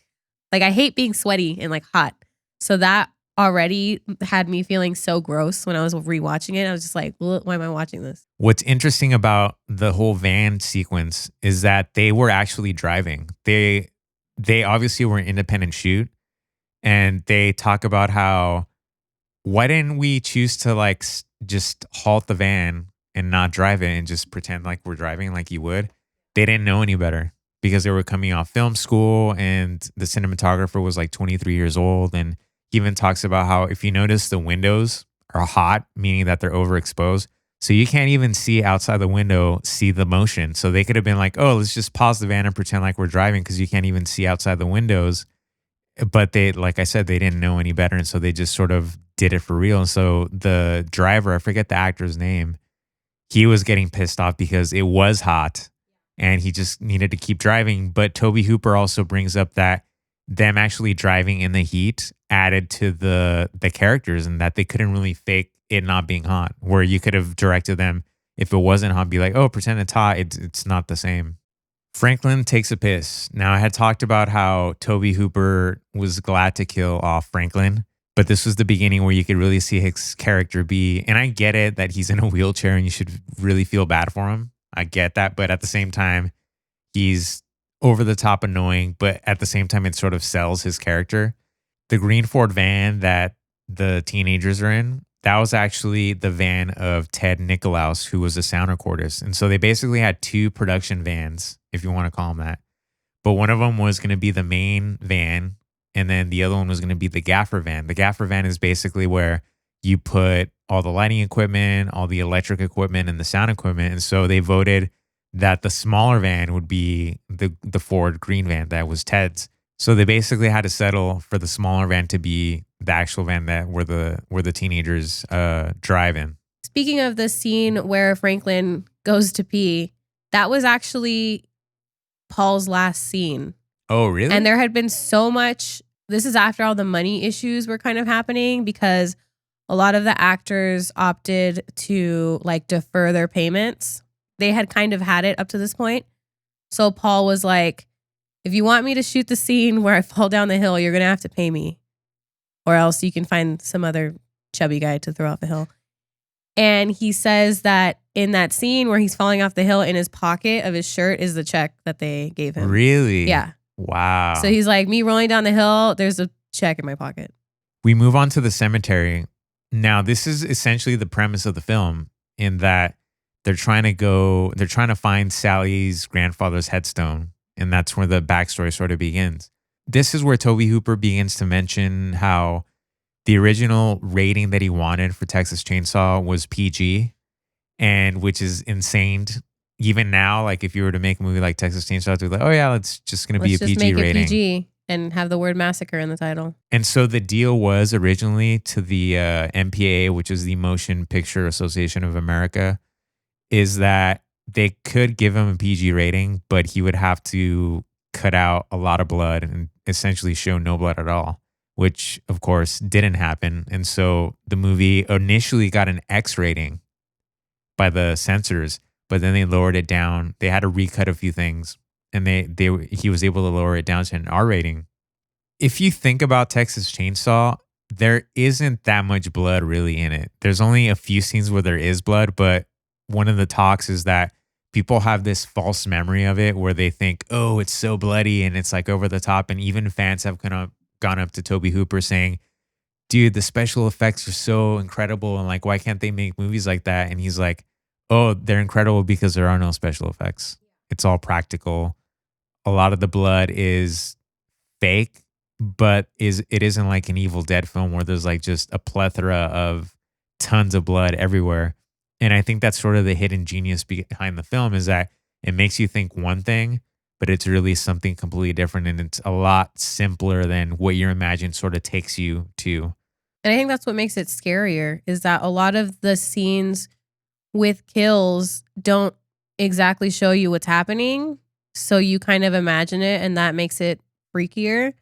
Like I hate being sweaty and like hot. So that already had me feeling so gross when I was rewatching it. I was just like, why am I watching this? What's interesting about the whole van sequence is that they were actually driving. They obviously were an independent shoot, and they talk about how, why didn't we choose to like just halt the van and not drive it and just pretend like we're driving like you would? They didn't know any better because they were coming off film school and the cinematographer was like 23 years old. And he even talks about how if you notice the windows are hot, meaning that they're overexposed. So you can't even see outside the window, see the motion. So they could have been like, oh, let's just pause the van and pretend like we're driving because you can't even see outside the windows. But they, like I said, they didn't know any better. And so they just sort of did it for real. And so the driver, I forget the actor's name, he was getting pissed off because it was hot and he just needed to keep driving. But Tobe Hooper also brings up that them actually driving in the heat added to the characters and that they couldn't really fake it not being hot, where you could have directed them if it wasn't hot, be like, oh, pretend it's hot. It's not the same. Franklin takes a piss. Now, I had talked about how Tobe Hooper was glad to kill off Franklin, but this was the beginning where you could really see his character be, and I get it that he's in a wheelchair and you should really feel bad for him. I get that, but at the same time, he's over the top annoying, but at the same time, it sort of sells his character. The green Ford van that the teenagers are in, that was actually the van of Ted Nicolaus, who was a sound recordist. And so they basically had two production vans, if you want to call them that. But one of them was going to be the main van, and then the other one was going to be the gaffer van. The gaffer van is basically where you put all the lighting equipment, all the electric equipment, and the sound equipment. And so they voted that the smaller van would be the Ford green van that was Ted's. So they basically had to settle for the smaller van to be the actual van that where the teenagers drive in. Speaking of the scene where Franklin goes to pee, that was actually Paul's last scene. Oh, really? And there had been so much. This is after all the money issues were kind of happening because a lot of the actors opted to like defer their payments. They had kind of had it up to this point. So Paul was like, if you want me to shoot the scene where I fall down the hill, you're going to have to pay me. Or else you can find some other chubby guy to throw off the hill. And he says that in that scene where he's falling off the hill, in his pocket of his shirt is the check that they gave him. Really? Yeah. Wow. So he's like, me rolling down the hill, there's a check in my pocket. We move on to the cemetery. Now, this is essentially the premise of the film, in that they're trying to find Sally's grandfather's headstone. And that's where the backstory sort of begins. This is where Tobe Hooper begins to mention how the original rating that he wanted for Texas Chainsaw was PG, and which is insane. Even now, like if you were to make a movie like Texas Chainsaw, to be like, oh yeah, it's just going to be a Let's just PG make rating. it PG and have the word massacre in the title. And so the deal was originally to the MPAA, which is the Motion Picture Association of America, is that they could give him a PG rating, but he would have to cut out a lot of blood and essentially show no blood at all, which of course didn't happen. And so the movie initially got an X rating by the censors, but then they lowered it down. They had to recut a few things, and he was able to lower it down to an R rating. If you think about Texas Chainsaw, there isn't that much blood really in it. There's only a few scenes where there is blood, but one of the talks is that people have this false memory of it where they think, oh, it's so bloody and it's like over the top. And even fans have gone up to Tobe Hooper saying, dude, the special effects are so incredible. And like, why can't they make movies like that? And he's like, oh, they're incredible because there are no special effects. It's all practical. A lot of the blood is fake, but it isn't like an Evil Dead film where there's like just a plethora of tons of blood everywhere. And I think that's sort of the hidden genius behind the film, is that it makes you think one thing, but it's really something completely different. And it's a lot simpler than what your imagination sort of takes you to. And I think that's what makes it scarier, is that a lot of the scenes with kills don't exactly show you what's happening. So you kind of imagine it, and that makes it freakier.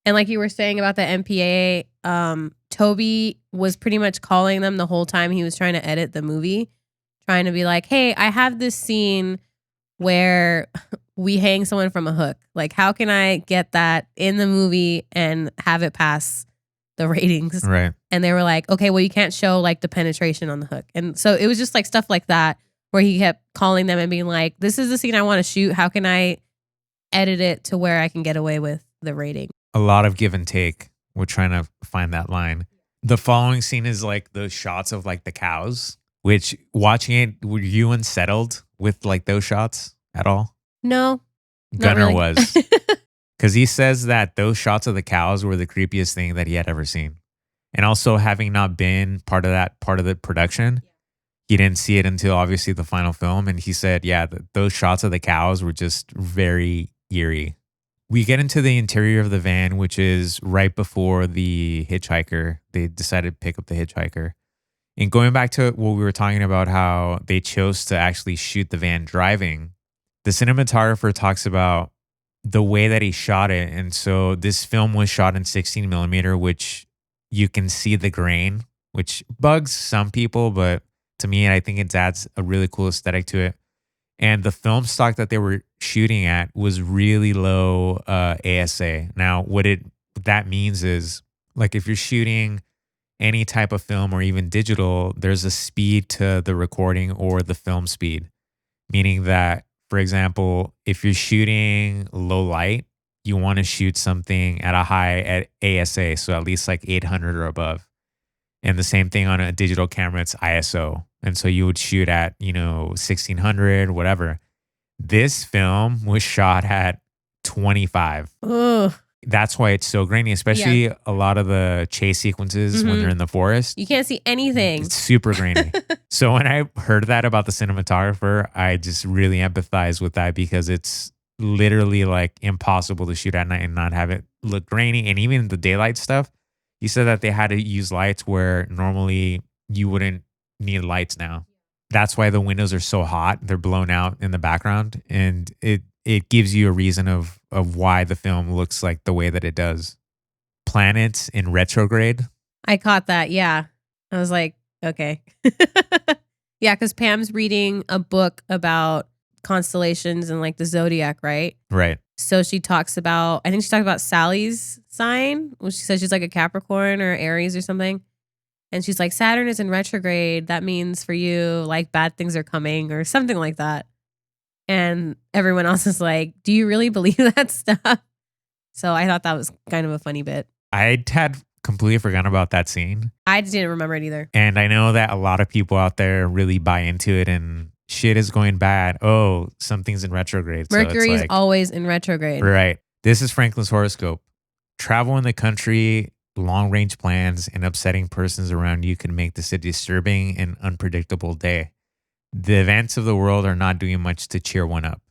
And like you were saying about the MPAA, Toby was pretty much calling them the whole time he was trying to edit the movie, trying to be like, hey, I have this scene where we hang someone from a hook. Like, how can I get that in the movie and have it pass the ratings? Right. And they were like, okay, well, you can't show like the penetration on the hook. And so it was just like stuff like that where he kept calling them and being like, this is the scene I want to shoot. How can I edit it to where I can get away with the rating? A lot of give and take. We're trying to find that line. The following scene is like those shots of like the cows, which watching it, were you unsettled with like those shots at all? No. Gunnar really. was. Because he says that those shots of the cows were the creepiest thing that he had ever seen. And also, having not been part of the production, he didn't see it until obviously the final film. And he said, yeah, those shots of the cows were just very eerie. We get into the interior of the van, which is right before the hitchhiker. They decided to pick up the hitchhiker. And going back to what we were talking about, how they chose to actually shoot the van driving, the cinematographer talks about the way that he shot it. And so this film was shot in 16 millimeter, which you can see the grain, which bugs some people, but to me, I think it adds a really cool aesthetic to it. And the film stock that they were shooting at was really low ASA. Now, what that means is, like, if you're shooting any type of film or even digital, there's a speed to the recording or the film speed. Meaning that, for example, if you're shooting low light, you want to shoot something at a high at ASA, so at least like 800 or above. And the same thing on a digital camera, it's ISO. And so you would shoot at, 1600, whatever. This film was shot at 25. Ugh. That's why it's so grainy, especially a lot of the chase sequences when they're in the forest. You can't see anything. It's super grainy. So when I heard that about the cinematographer, I just really empathize with that, because it's literally like impossible to shoot at night and not have it look grainy. And even the daylight stuff, he said that they had to use lights where normally you wouldn't need lights now. That's why the windows are so hot. They're blown out in the background. And it gives you a reason of why the film looks like the way that it does. Planets in retrograde. I caught that. Yeah. I was like, okay. Yeah, because Pam's reading a book about constellations and like the zodiac, right? Right. So she talks about, I think she talked about Sally's sign, which she says she's like a Capricorn or Aries or something. And she's like, Saturn is in retrograde. That means for you, like, bad things are coming or something like that. And everyone else is like, do you really believe that stuff? So I thought that was kind of a funny bit. I had completely forgotten about that scene. I didn't remember it either. And I know that a lot of people out there really buy into it and shit is going bad. Oh, something's in retrograde. Mercury is like, always in retrograde. right. This is Franklin's horoscope. Travel in the country, long range plans, and upsetting persons around you can make this a disturbing and unpredictable day. The events of the world are not doing much to cheer one up.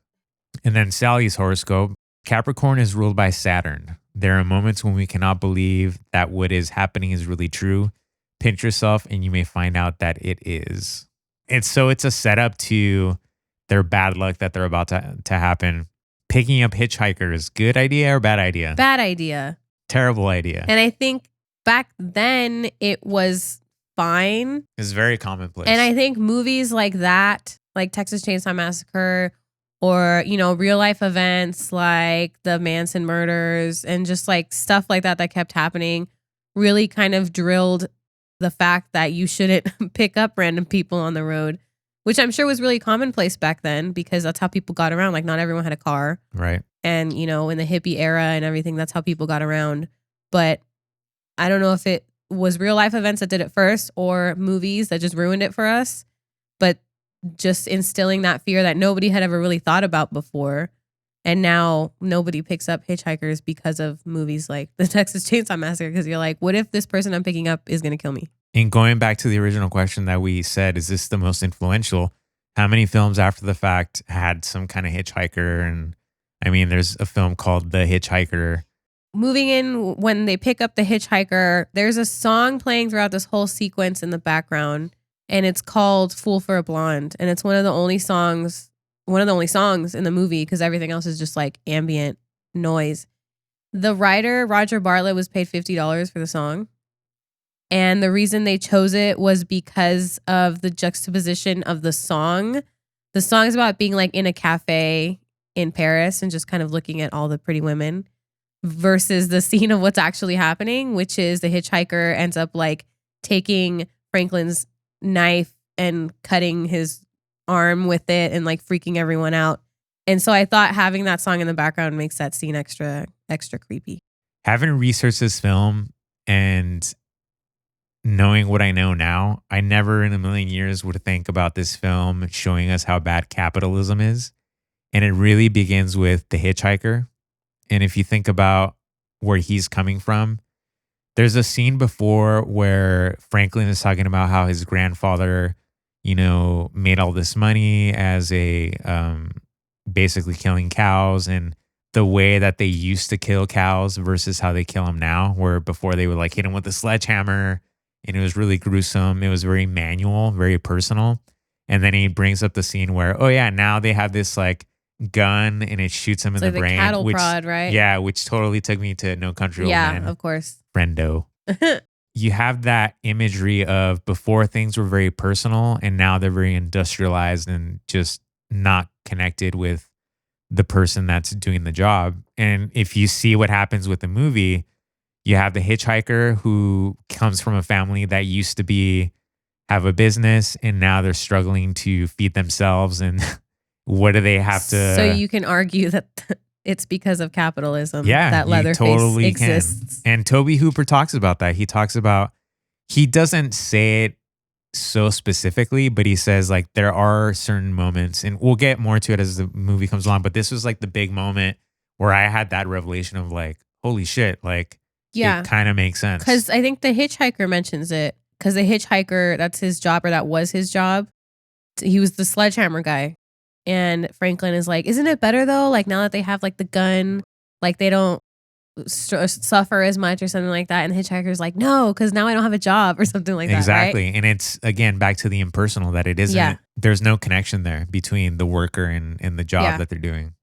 And then Sally's horoscope. Capricorn is ruled by Saturn. There are moments when we cannot believe that what is happening is really true. Pinch yourself and you may find out that it is. It's a setup to their bad luck that they're about to happen. Picking up hitchhikers, good idea or bad idea? Bad idea. Terrible idea. And I think back then it was fine. It's very commonplace. And I think movies like that, like Texas Chainsaw Massacre, or, real life events like the Manson murders and just like stuff like that kept happening, really kind of drilled the fact that you shouldn't pick up random people on the road, which I'm sure was really commonplace back then because that's how people got around. Like not everyone had a car. Right. And, in the hippie era and everything, that's how people got around. But I don't know if it was real life events that did it first or movies that just ruined it for us. But just instilling that fear that nobody had ever really thought about before. And now nobody picks up hitchhikers because of movies like the Texas Chainsaw Massacre. Because you're like, what if this person I'm picking up is going to kill me? And going back to the original question that we said, is this the most influential? How many films after the fact had some kind of hitchhiker? And I mean, there's a film called The Hitchhiker. Moving in, when they pick up the hitchhiker, there's a song playing throughout this whole sequence in the background. And it's called Fool for a Blonde. And it's one of the only songs in the movie because everything else is just like ambient noise. The writer, Roger Bartlett, was paid $50 for the song. And the reason they chose it was because of the juxtaposition of the song. The song is about being like in a cafe in Paris and just kind of looking at all the pretty women versus the scene of what's actually happening, which is the hitchhiker ends up like taking Franklin's knife and cutting his arm with it and like freaking everyone out. And so I thought having that song in the background makes that scene extra creepy. Having researched this film and knowing what I know now, I never in a million years would think about this film showing us how bad capitalism is. And it really begins with the hitchhiker. And if you think about where he's coming from, there's a scene before where Franklin is talking about how his grandfather, made all this money as a basically killing cows and the way that they used to kill cows versus how they kill them now, where before they would like hit them with a sledgehammer and it was really gruesome. It was very manual, very personal. And then he brings up the scene where, oh yeah, now they have this like gun and it shoots him in like the brain. Cattle prod, right? Yeah, which totally took me to No Country Old Man. Yeah, of course. Friendo. You have that imagery of before things were very personal and now they're very industrialized and just not connected with the person that's doing the job. And if you see what happens with the movie, you have the hitchhiker who comes from a family that used to have a business and now they're struggling to feed themselves. And what do they have to... So you can argue that it's because of capitalism that Leatherface totally exists. Can. And Toby Hooper talks about that. He doesn't say it so specifically, but he says like there are certain moments, and we'll get more to it as the movie comes along, but this was like the big moment where I had that revelation of like, holy shit, like it kind of makes sense. Because I think the hitchhiker mentions it, because the hitchhiker, that's his job, or that was his job. He was the sledgehammer guy. And Franklin is like, isn't it better though? Like now that they have like the gun, like they don't suffer as much or something like that. And the hitchhiker's like, no, because now I don't have a job or something like that. Exactly. Right? And it's, again, back to the impersonal that it isn't. Yeah. There's no connection there between the worker and the job that they're doing.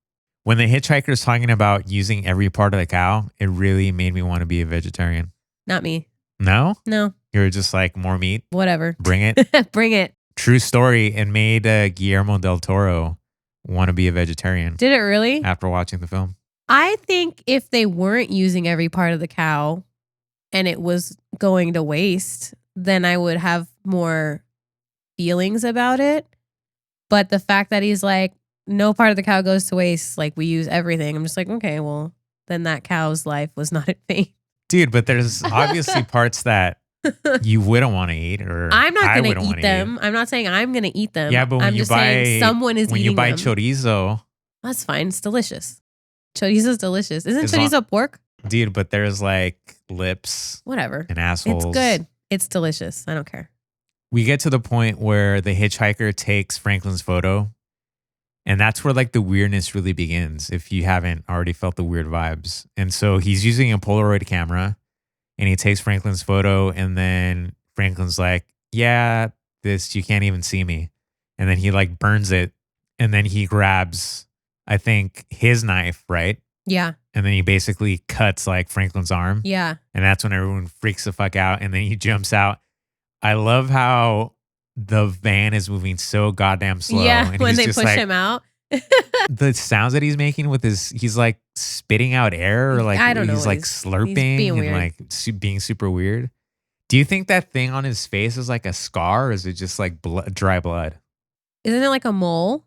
When the hitchhiker's talking about using every part of the cow, it really made me want to be a vegetarian. Not me. No? No. You're just like, more meat? Whatever. Bring it. Bring it. True story, and made Guillermo del Toro want to be a vegetarian. Did it really? After watching the film. I think if they weren't using every part of the cow and it was going to waste, then I would have more feelings about it. But the fact that he's like, no part of the cow goes to waste, like we use everything. I'm just like, okay, well, then that cow's life was not in vain. Dude, but there's obviously parts that you wouldn't want to eat, or I'm not I going wouldn't to wanna eat them. I'm not saying I'm going to eat them. Yeah, but when I'm you just saying someone is when eating you buy them. chorizo, That's fine. It's delicious. Chorizo's delicious. Isn't As long- chorizo pork? dude, but there's like lips Whatever. and assholes. It's good. It's delicious. I don't care. We get to the point where the hitchhiker takes Franklin's photo, and that's where like the weirdness really begins, if you haven't already felt the weird vibes. And so he's using a Polaroid camera, and he takes Franklin's photo, and then Franklin's like, yeah, you can't even see me. And then he like burns it, and then he grabs, I think, his knife, right? Yeah. And then he basically cuts like Franklin's arm. Yeah. And that's when everyone freaks the fuck out. And then he jumps out. I love how the van is moving so goddamn slow. Yeah. And When he's they just push like, him out. the sounds that he's making with he's like spitting out air, or like I don't know he's what like he's slurping being and weird. like being super weird. Do you think that thing on his face is like a scar, or is it just like dry blood? Isn't it like a mole?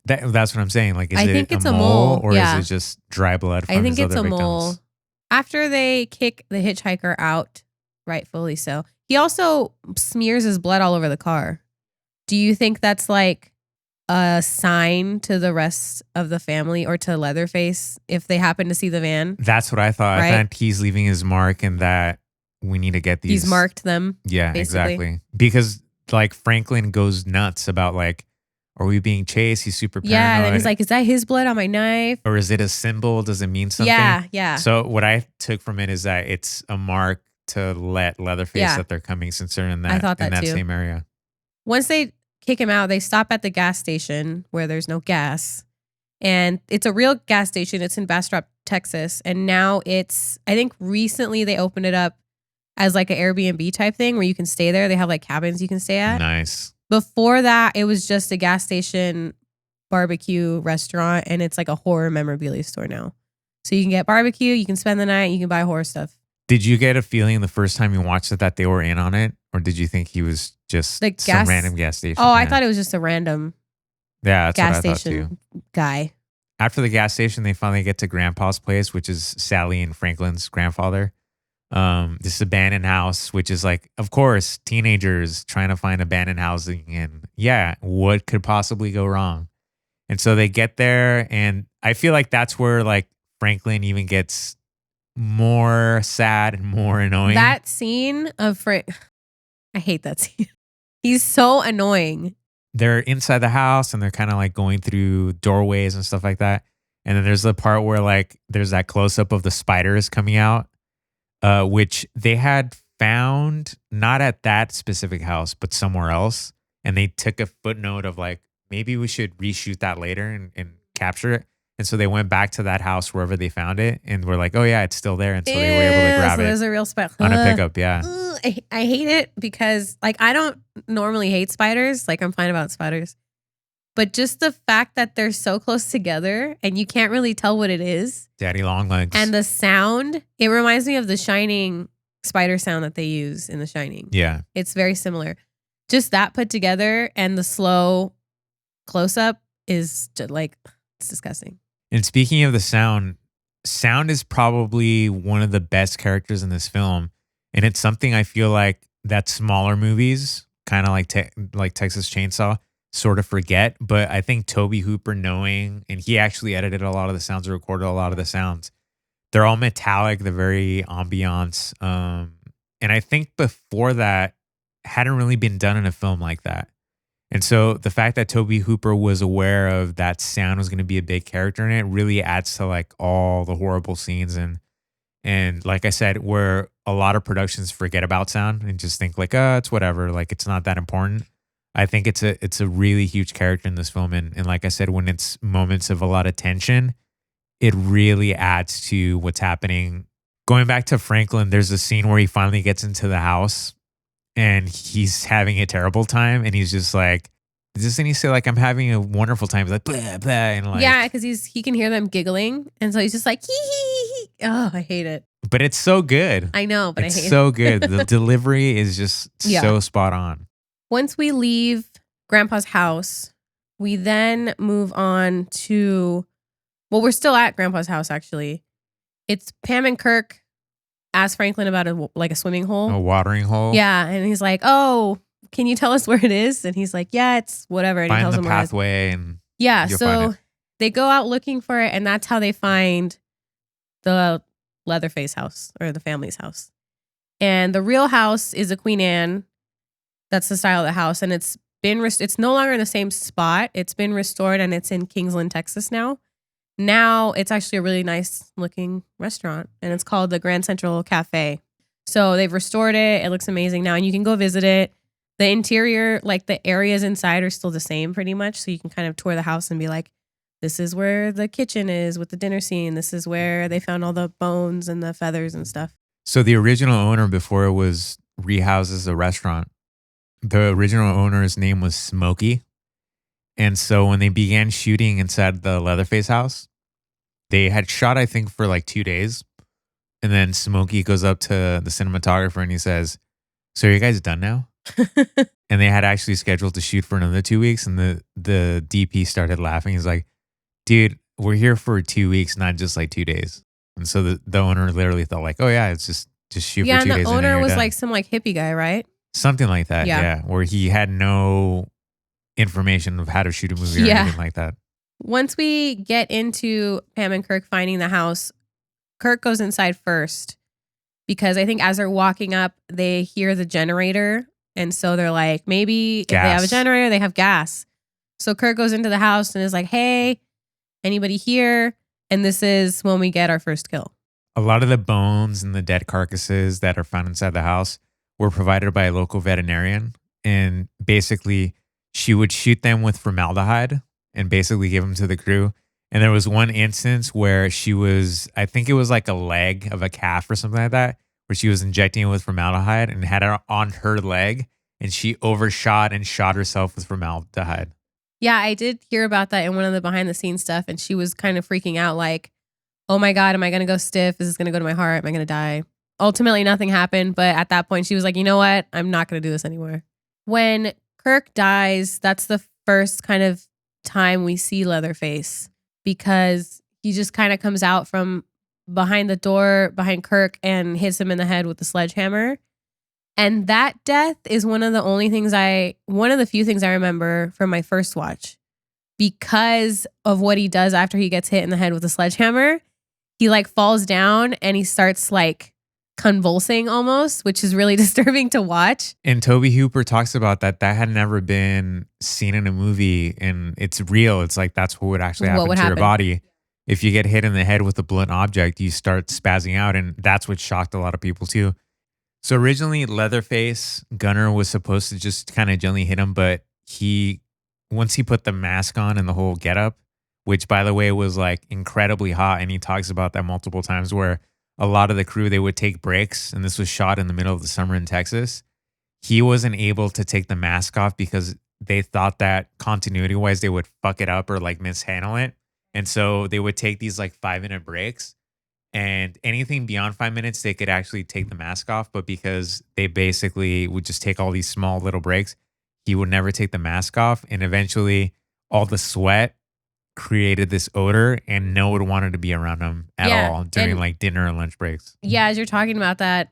That's what I'm saying. Like, is I it think it's a a mole, mole, or yeah. is it just dry blood from I think his it's other a victims? mole. After they kick the hitchhiker out, rightfully so, he also smears his blood all over the car. Do you think that's like a sign to the rest of the family or to Leatherface if they happen to see the van? That's what I thought. Right? I thought he's leaving his mark, and that we need to get these. He's marked them. Yeah, basically. exactly. Because like Franklin goes nuts about like, are we being chased? He's super paranoid. Yeah, and then he's like, is that his blood on my knife? or is it a symbol? Does it mean something? Yeah, yeah. So what I took from it is that it's a mark to let Leatherface Yeah. that they're coming, since they're in that, I thought that too. same area. Once they kick him out, they stop at the gas station where there's no gas. And it's a real gas station. It's in Bastrop, Texas. And now I think recently they opened it up as like an Airbnb type thing where you can stay there. They have like cabins you can stay at. Nice. Before that, it was just a gas station barbecue restaurant. And it's like a horror memorabilia store now. So you can get barbecue, you can spend the night, you can buy horror stuff. Did you get a feeling the first time you watched it that they were in on it? Or did you think he was just The some gas- random gas station? Oh, I Yeah. thought it was just a random Yeah, that's gas what I thought too. station guy. After the gas station, they finally get to Grandpa's place, which is Sally and Franklin's grandfather. This abandoned house, which is like, of course, teenagers trying to find abandoned housing. And yeah, what could possibly go wrong? And so they get there, and I feel like that's where like Franklin even gets more sad and more annoying. That scene of Frank, I hate that scene. He's so annoying. They're inside the house, and they're kind of like going through doorways and stuff like that. And then there's the part where like there's that close up of the spiders coming out, which they had found not at that specific house, but somewhere else. And they took a footnote of like, maybe we should reshoot that later and capture it. And so they went back to that house wherever they found it, and were like, oh yeah, it's still there. And so they were able to grab so it there's a real spider on a pickup. Yeah. I hate it because like I don't normally hate spiders. Like I'm fine about spiders. But just the fact that they're so close together and you can't really tell what it is. Daddy long legs. And the sound, it reminds me of the Shining spider sound that they use in The Shining. Yeah. It's very similar. Just that put together and the slow close up is just like, it's disgusting. And speaking of the sound is probably one of the best characters in this film. And it's something I feel like that smaller movies, kind of like Texas Chainsaw, sort of forget. But I think Tobe Hooper knowing, and he actually edited a lot of the sounds, or recorded a lot of the sounds. They're all metallic, they're very ambiance. And I think before that, hadn't really been done in a film like that. And so the fact that Tobe Hooper was aware of that sound was going to be a big character in it really adds to like all the horrible scenes. And like I said, where a lot of productions forget about sound and just think like, it's whatever, like it's not that important. I think it's a really huge character in this film. And like I said, when it's moments of a lot of tension, it really adds to what's happening. Going back to Franklin, there's a scene where he finally gets into the house and he's having a terrible time, and he's just like, doesn't he say like, I'm having a wonderful time? He's like, blah, blah, and like, yeah, because he can hear them giggling. And so he's just like, hee, hee, hee. Oh, I hate it. but it's so good. I know, but It's I hate so it. good. The delivery is just Yeah. so spot on. Once we leave Grandpa's house, we then move on to, well, we're still at Grandpa's house, actually. It's Pam and Kirk asks Franklin about a swimming hole. A watering hole. Yeah, and he's like, "Oh, can you tell us where it is?" And he's like, "Yeah, it's whatever." And he Find tells the him where it is. pathway and Yeah, you'll find so it. they go out looking for it, and that's how they find the Leatherface house or the family's house. And the real house is a Queen Anne. That's the style of the house, and it's no longer in the same spot. It's been restored, and it's in Kingsland, Texas now. Now it's actually a really nice looking restaurant, and it's called the Grand Central Cafe. So they've restored it. It looks amazing now, and you can go visit it. The interior, like the areas inside, are still the same pretty much. So you can kind of tour the house and be like, this is where the kitchen is with the dinner scene. This is where they found all the bones and the feathers and stuff. So the original owner, before it was rehoused as a restaurant, the original owner's name was Smokey. And so when they began shooting inside the Leatherface house, they had shot, I think, for like 2 days. And then Smokey goes up to the cinematographer and he says, "So are you guys done now?" And they had actually scheduled to shoot for another 2 weeks. And the DP started laughing. He's like, "Dude, we're here for 2 weeks, not just like 2 days." And so the owner literally thought like, "Oh yeah, it's just shoot Yeah, for 2 and days." the And then owner you're was done. like some like hippie guy, right? Something like that. Yeah. Yeah. Where he had no information of how to shoot a movie or Yeah. anything like that. Once we get into Pam and Kirk finding the house, Kirk goes inside first because I think as they're walking up, they hear the generator. And so they're like, maybe if they have a Gas. generator, they have gas. So Kirk goes into the house and is like, "Hey, anybody here?" And this is when we get our first kill. A lot of the bones and the dead carcasses that are found inside the house were provided by a local veterinarian. And basically, she would shoot them with formaldehyde and basically give them to the crew. And there was one instance where I think it was like a leg of a calf or something like that, where she was injecting it with formaldehyde and had it on her leg. And she overshot and shot herself with formaldehyde. Yeah, I did hear about that in one of the behind the scenes stuff. And she was kind of freaking out like, "Oh my God, am I going to go stiff? Is this going to go to my heart? Am I going to die?" Ultimately, nothing happened. But at that point, she was like, "You know what? I'm not going to do this anymore." When Kirk dies, that's the first kind of time we see Leatherface because he just kind of comes out from behind the door behind Kirk and hits him in the head with the sledgehammer. And that death is one of the few things I remember from my first watch because of what he does after he gets hit in the head with a sledgehammer. He like falls down and he starts like convulsing almost, which is really disturbing to watch. And Toby Hooper talks about that had never been seen in a movie, and it's real. It's like that's what would actually happen to your body. If you get hit in the head with a blunt object, you start spazzing out, and that's what shocked a lot of people too. So originally, Leatherface Gunner was supposed to just kind of gently hit him, but once he put the mask on and the whole getup, which by the way was like incredibly hot, and he talks about that multiple times where a lot of the crew, they would take breaks, and this was shot in the middle of the summer in Texas. He wasn't able to take the mask off because they thought that continuity-wise, they would fuck it up or like mishandle it. And so they would take these like 5-minute breaks, and anything beyond 5 minutes, they could actually take the mask off. But because they basically would just take all these small little breaks, he would never take the mask off. And eventually all the sweat created this odor, and no one wanted to be around him at all during like dinner and lunch breaks. Yeah, as you're talking about that,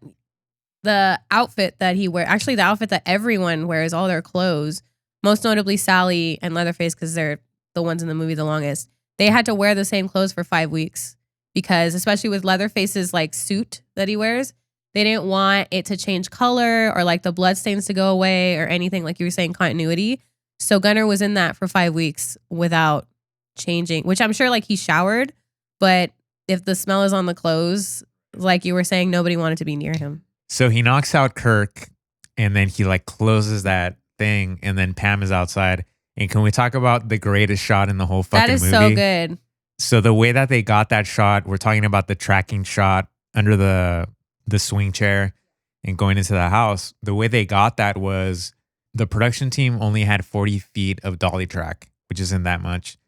the outfit that he wears, actually the outfit that everyone wears, all their clothes, most notably Sally and Leatherface, because they're the ones in the movie the longest, they had to wear the same clothes for 5 weeks because especially with Leatherface's like suit that he wears, they didn't want it to change color or like the blood stains to go away or anything, like you were saying, continuity. So Gunner was in that for 5 weeks without changing, which I'm sure like he showered, but if the smell is on the clothes, like you were saying, nobody wanted to be near him. So he knocks out Kirk, and then he like closes that thing, and then Pam is outside. And can we talk about the greatest shot in the whole fucking movie? That is so good. So the way that they got that shot, we're talking about the tracking shot under the swing chair and going into the house. The way they got that was the production team only had 40 feet of dolly track, which isn't that much.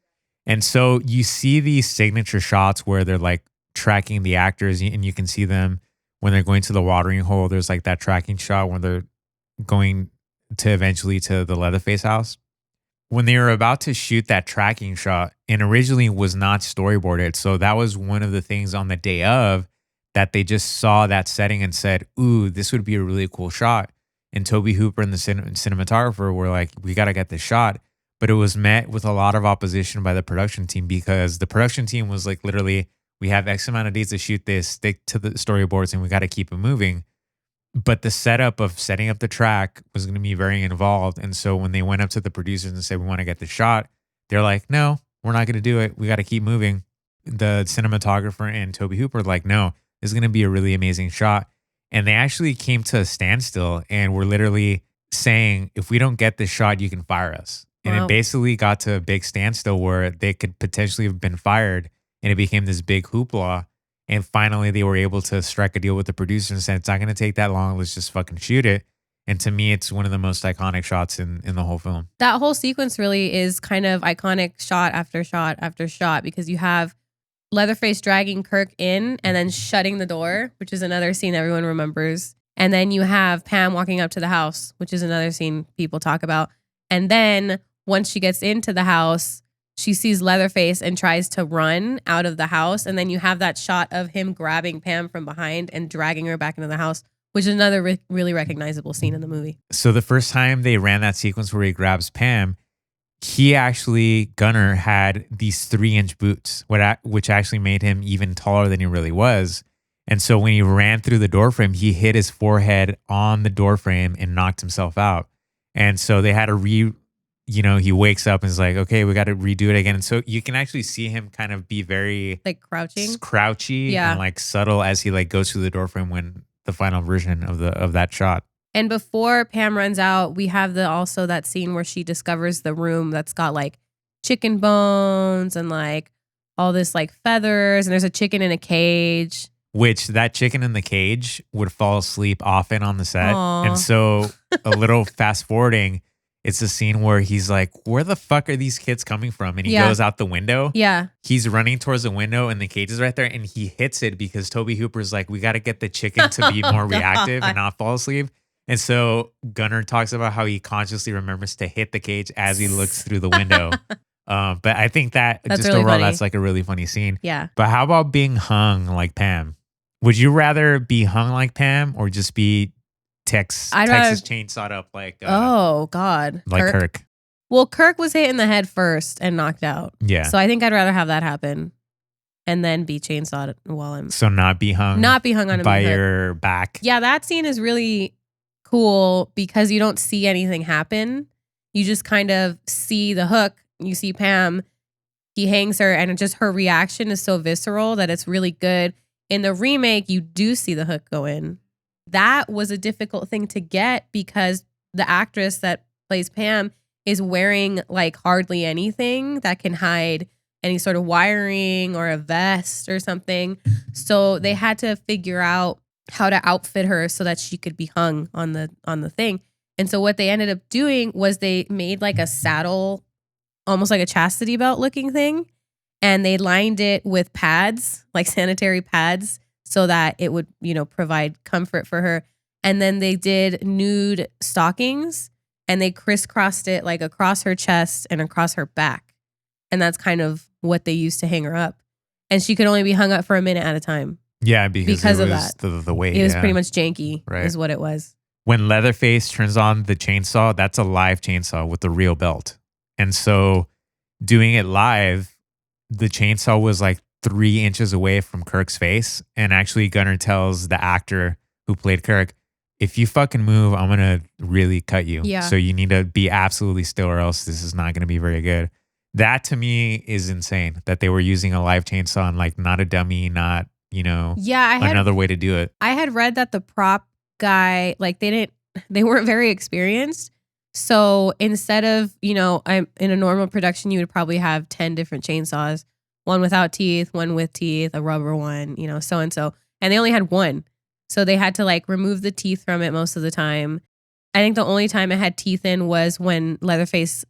And so you see these signature shots where they're like tracking the actors, and you can see them when they're going to the watering hole. There's like that tracking shot when they're going to eventually to the Leatherface house. When they were about to shoot that tracking shot, and originally was not storyboarded. So that was one of the things on the day of that they just saw that setting and said, ooh, this would be a really cool shot. And Toby Hooper and the cinematographer were like, we got to get this shot. But it was met with a lot of opposition by the production team, because the production team was like, literally, we have X amount of days to shoot this, stick to the storyboards, and we got to keep it moving. But the setup of setting up the track was going to be very involved. And so when they went up to the producers and said, we want to get the shot, they're like, no, we're not going to do it. We got to keep moving. The cinematographer and Toby Hooper were like, no, this is going to be a really amazing shot. And they actually came to a standstill and were literally saying, if we don't get this shot, you can fire us. And Wow. it basically got to a big standstill where they could potentially have been fired. And it became this big hoopla. And finally, they were able to strike a deal with the producer and said, it's not going to take that long. Let's just fucking shoot it. And to me, it's one of the most iconic shots in the whole film. That whole sequence really is kind of iconic, shot after shot after shot, because you have Leatherface dragging Kirk in and then shutting the door, which is another scene everyone remembers. And then you have Pam walking up to the house, which is another scene people talk about. And then once she gets into the house, she sees Leatherface and tries to run out of the house. And then you have that shot of him grabbing Pam from behind and dragging her back into the house, which is another really recognizable scene in the movie. So the first time they ran that sequence where he grabs Pam, Gunnar had these 3-inch boots, which actually made him even taller than he really was. And so when he ran through the doorframe, he hit his forehead on the doorframe and knocked himself out. And so they had to he wakes up and is like, okay, we got to redo it again. And so you can actually see him kind of be very Like crouching. crouchy Yeah. and like subtle as he like goes through the doorframe when the final version of that shot. And before Pam runs out, we have also that scene where she discovers the room that's got like chicken bones and like all this like feathers, and there's a chicken in a cage. Which that chicken in the cage would fall asleep often on the set. Aw. And so a little fast forwarding, it's a scene where he's like, where the fuck are these kids coming from? And he Yeah. goes out the window. Yeah. He's running towards the window and the cage is right there. And he hits it because Toby Hooper's like, we got to get the chicken to be more reactive and not fall asleep. And so Gunnar talks about how he consciously remembers to hit the cage as he looks through the window. But I think that's just really overall, funny. that's like a really funny scene. Yeah. But how about being hung like Pam? Would you rather be hung like Pam or just be Texas chainsawed up like Oh God. like Kirk? Well, Kirk was hit in the head first and knocked out. Yeah. So I think I'd rather have that happen and then be chainsawed while I'm So not be hung not be hung on a by hook. your back. Yeah, that scene is really cool because you don't see anything happen. You just kind of see the hook. You see Pam, he hangs her, and just her reaction is so visceral that it's really good. In the remake, you do see the hook go in. That was a difficult thing to get because the actress that plays Pam is wearing like hardly anything that can hide any sort of wiring or a vest or something. So they had to figure out how to outfit her so that she could be hung on the thing. And so what they ended up doing was they made like a saddle, almost like a chastity belt looking thing. And they lined it with pads, like sanitary pads, so that it would, provide comfort for her. And then they did nude stockings and they crisscrossed it like across her chest and across her back. And that's kind of what they used to hang her up. And she could only be hung up for a minute at a time. Yeah, because it of was that. the weight. It was yeah. pretty much janky, Right. is what it was. When Leatherface turns on the chainsaw, that's a live chainsaw with the real belt. And so doing it live, the chainsaw was like 3 inches away from Kirk's face. And actually Gunnar tells the actor who played Kirk, if you fucking move, I'm going to really cut you. Yeah. So you need to be absolutely still or else this is not going to be very good. That to me is insane that they were using a live chainsaw and like not a dummy, not, Yeah, another way to do it. I had read that the prop guy, like they weren't very experienced. So instead of, I'm in a normal production, you would probably have 10 different chainsaws, one without teeth, one with teeth, a rubber one, so and so. And they only had one. So they had to like remove the teeth from it most of the time. I think the only time it had teeth in was when Leatherface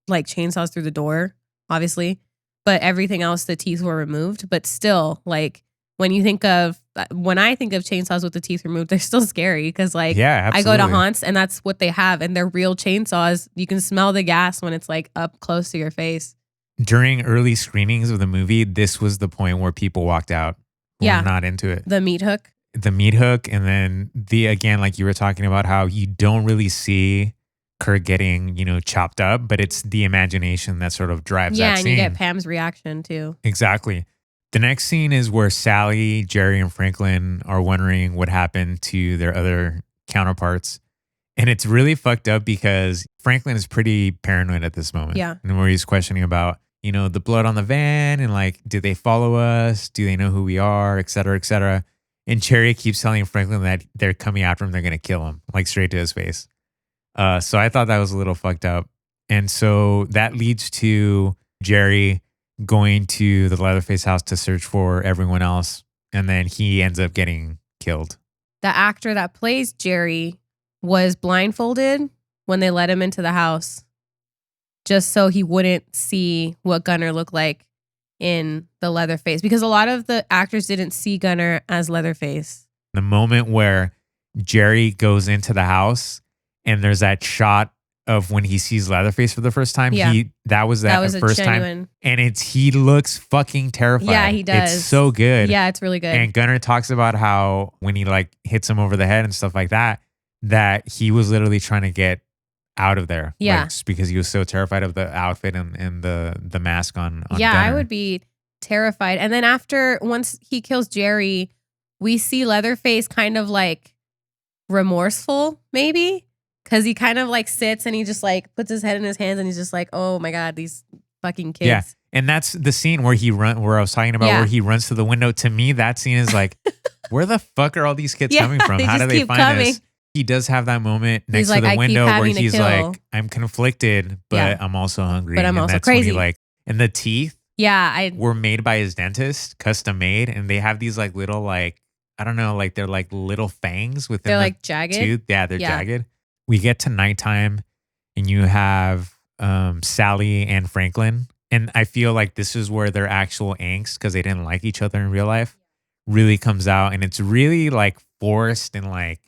like chainsaws through the door, obviously. But everything else, the teeth were removed. But still, like when I think of chainsaws with the teeth removed, they're still scary because like Yeah, I go to absolutely. haunts and that's what they have. And they're real chainsaws. You can smell the gas when it's like up close to your face. During early screenings of the movie, this was the point where people walked out Yeah. not into it. The meat hook. The meat hook, and then again, like you were talking about how you don't really see Kurt getting, chopped up, but it's the imagination that sort of drives that scene. Yeah, and you get Pam's reaction too. Exactly. The next scene is where Sally, Jerry, and Franklin are wondering what happened to their other counterparts. And it's really fucked up because Franklin is pretty paranoid at this moment. Yeah. And where he's questioning about, the blood on the van and like, did they follow us? Do they know who we are? Et cetera, et cetera. And Jerry keeps telling Franklin that they're coming after him. They're going to kill him, like straight to his face. So I thought that was a little fucked up. And so that leads to Jerry going to the Leatherface house to search for everyone else. And then he ends up getting killed. The actor that plays Jerry was blindfolded when they let him into the house, just so he wouldn't see what Gunnar looked like in the Leatherface, because a lot of the actors didn't see Gunnar as Leatherface. The moment where Jerry goes into the house and there's that shot of when he sees Leatherface for the first time, that was the first time, and he looks fucking terrified. Yeah, he does. It's so good. Yeah, it's really good. And Gunnar talks about how when he like hits him over the head and stuff like that he was literally trying to get out of there. Yeah, just because he was so terrified of the outfit and the mask on yeah, Gunnar. I would be terrified. And then once he kills Jerry, we see Leatherface kind of like remorseful, maybe. Because he kind of like sits and he just like puts his head in his hands and he's just like, oh my God, these fucking kids. Yeah. And that's the scene where where I was talking about where he runs to the window. To me, that scene is like, where the fuck are all these kids coming from? How do they find us? He does have that moment next to the window where he's like, I'm conflicted, but I'm also hungry. But I'm also that's crazy. When and the teeth were made by his dentist, custom made. And they have these like little like, I don't know, like they're like little fangs within they're the like jagged. tooth. Yeah, they're jagged. We get to nighttime and you have Sally and Franklin. And I feel like this is where their actual angst, because they didn't like each other in real life, really comes out. And it's really like forced and like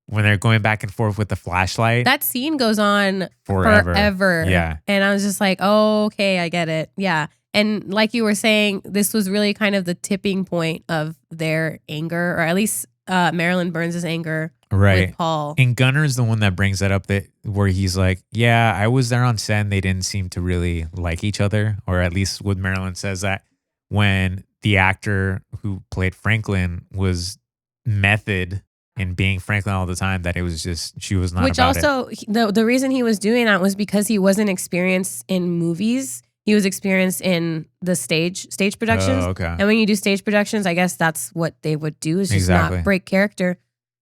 when they're going back and forth with the flashlight. That scene goes on forever. Yeah. And I was just like, oh, okay, I get it. Yeah. And like you were saying, this was really kind of the tipping point of their anger, or at least Marilyn Burns' anger. Right. With Paul. And Gunner's the one that brings that up, where he's like, yeah, I was there on set and they didn't seem to really like each other. Or at least what Marilyn says, that when the actor who played Franklin was method in being Franklin all the time, that it was just, she was not Which about also, the reason he was doing that was because he wasn't experienced in movies. He was experienced in the stage productions. Oh, okay. And when you do stage productions, I guess that's what they would do, is just not break character.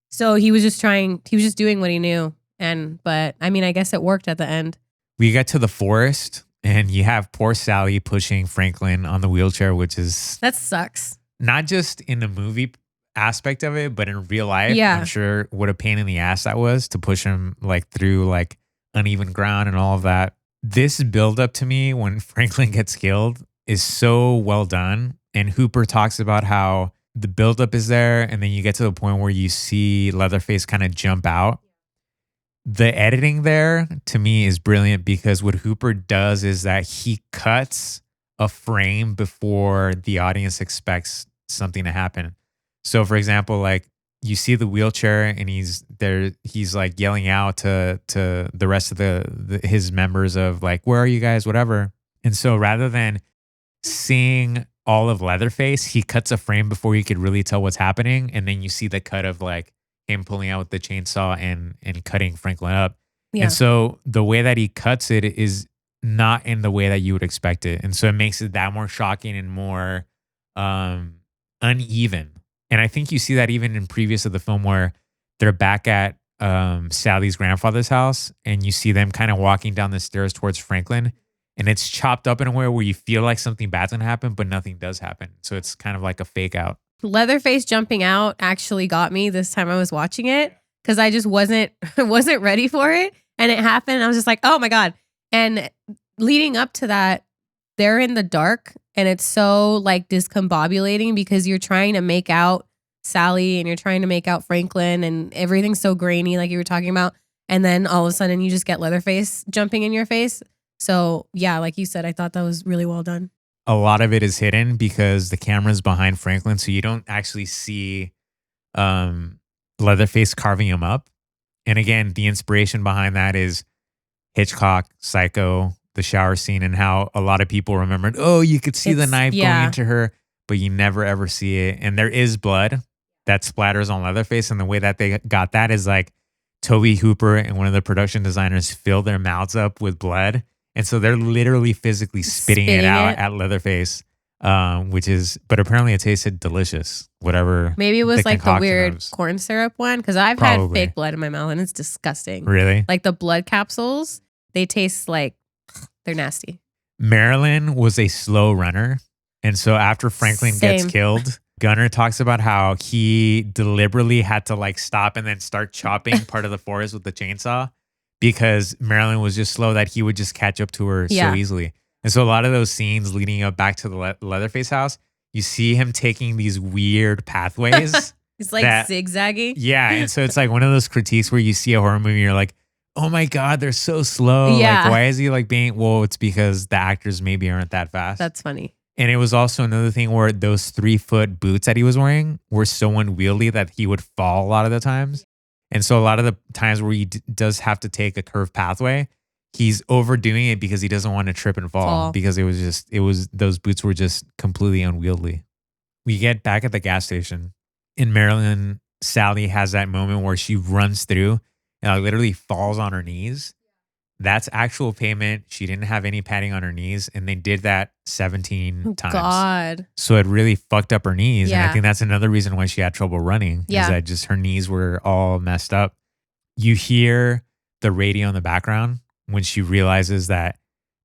So he was just doing what he knew. But I mean, I guess it worked at the end. We get to the forest and you have poor Sally pushing Franklin on the wheelchair, which is... That sucks. Not just in the movie aspect of it, but in real life. Yeah. I'm sure what a pain in the ass that was to push him like through like uneven ground and all of that. This build up to me when Franklin gets killed is so well done. And Hooper talks about how the buildup is there, and then you get to the point where you see Leatherface kind of jump out. The editing there to me is brilliant, because what Hooper does is that he cuts a frame before the audience expects something to happen. So for example, like you see the wheelchair and he's there, he's like yelling out to the rest of his members of like, where are you guys, whatever. And so rather than seeing all of Leatherface, he cuts a frame before you could really tell what's happening. And then you see the cut of like him pulling out with the chainsaw and cutting Franklin up. Yeah. And so the way that he cuts it is not in the way that you would expect it. And so it makes it that more shocking and more uneven. And I think you see that even in previous of the film where they're back at Sally's grandfather's house and you see them kind of walking down the stairs towards Franklin. And it's chopped up in a way where you feel like something bad's gonna happen, but nothing does happen. So it's kind of like a fake out. Leatherface jumping out actually got me this time I was watching it, because I just wasn't ready for it. And it happened. And I was just like, oh my God. And leading up to that, they're in the dark and it's so like discombobulating, because you're trying to make out Sally and you're trying to make out Franklin and everything's so grainy, like you were talking about. And then all of a sudden you just get Leatherface jumping in your face. So yeah, like you said, I thought that was really well done. a lot of it is hidden because the camera's behind Franklin, so you don't actually see Leatherface carving him up. And again, the inspiration behind that is Hitchcock, Psycho, the shower scene, and how a lot of people remembered, oh, you could see the knife going into her, but you never ever see it. And there is blood that splatters on Leatherface. And the way that they got that is like Tobe Hooper and one of the production designers fill their mouths up with blood. And so they're literally physically spitting it out at Leatherface, but apparently it tasted delicious. Whatever. Maybe it was like the weird was. corn syrup one, because I've had fake blood in my mouth and it's disgusting. Really? Like the blood capsules, they taste like they're nasty. Marilyn was a slow runner. And so after Franklin gets killed, Gunnar talks about how he deliberately had to like stop and then start chopping part of the forest with the chainsaw because Marilyn was just slow that he would just catch up to her so easily. And so a lot of those scenes leading up back to the Leatherface house, you see him taking these weird pathways. It's like zigzaggy. Yeah. And so it's like one of those critiques where you see a horror movie and you're like, oh my God, they're so slow. Yeah. Like, why is he like being, well, it's because the actors maybe aren't that fast. That's funny. And it was also another thing where those 3-foot boots that he was wearing were so unwieldy that he would fall a lot of the times. And so a lot of the times where he does have to take a curved pathway, he's overdoing it because he doesn't want to trip and fall. Because those boots were just completely unwieldy. We get back at the gas station and Marilyn, Sally has that moment where she runs through and literally falls on her knees. That's actual payment. She didn't have any padding on her knees, and they did that 17 times. God. So it really fucked up her knees. Yeah. And I think that's another reason why she had trouble running. Yeah. Is that just her knees were all messed up. You hear the radio in the background when she realizes that,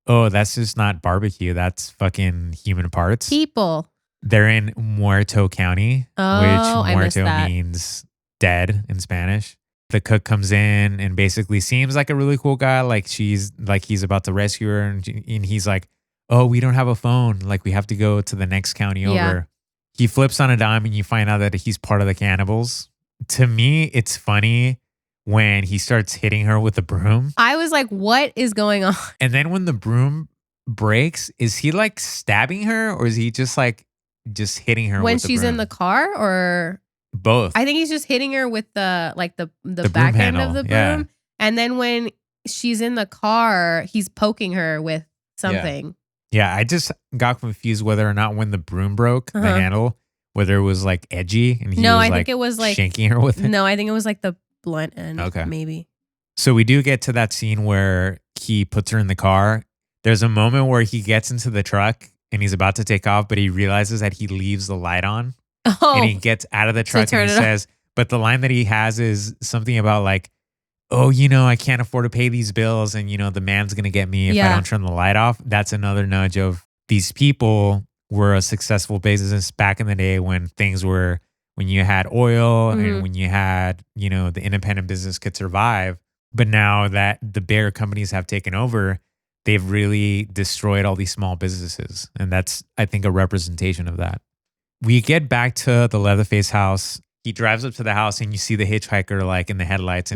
oh, that's just not barbecue. That's fucking human parts. People. They're in Muerto County, Oh, which I missed Muerto that. means dead in Spanish. The cook comes in and basically seems like a really cool guy. Like he's about to rescue her. And he's like, oh, we don't have a phone. Like we have to go to the next county over. He flips on a dime and you find out that he's part of the cannibals. To me, it's funny when he starts hitting her with the broom. I was like, what is going on? And then when the broom breaks, is he like stabbing her or is he just hitting her When with the she's broom? in the car or... Both. I think he's just hitting her with the broom back end handle, of the broom. yeah. And then when she's in the car, he's poking her with something. Yeah, I just got confused whether or not when the broom broke, the handle, whether it was like edgy and he I think it was like shanking her with it. No, I think it was like the blunt end. Okay. Maybe. So we do get to that scene where he puts her in the car. There's a moment where he gets into the truck and he's about to take off, but he realizes that he leaves the light on. Oh. And he gets out of the truck and he says, but the line that he has is something about like, oh, I can't afford to pay these bills and, the man's going to get me if I don't turn the light off. That's another nudge of these people were a successful business back in the day when you had oil and when you had, the independent business could survive. But now that the bigger companies have taken over, they've really destroyed all these small businesses. And that's, I think, a representation of that. We get back to the Leatherface house. He drives up to the house and you see the hitchhiker like in the headlights and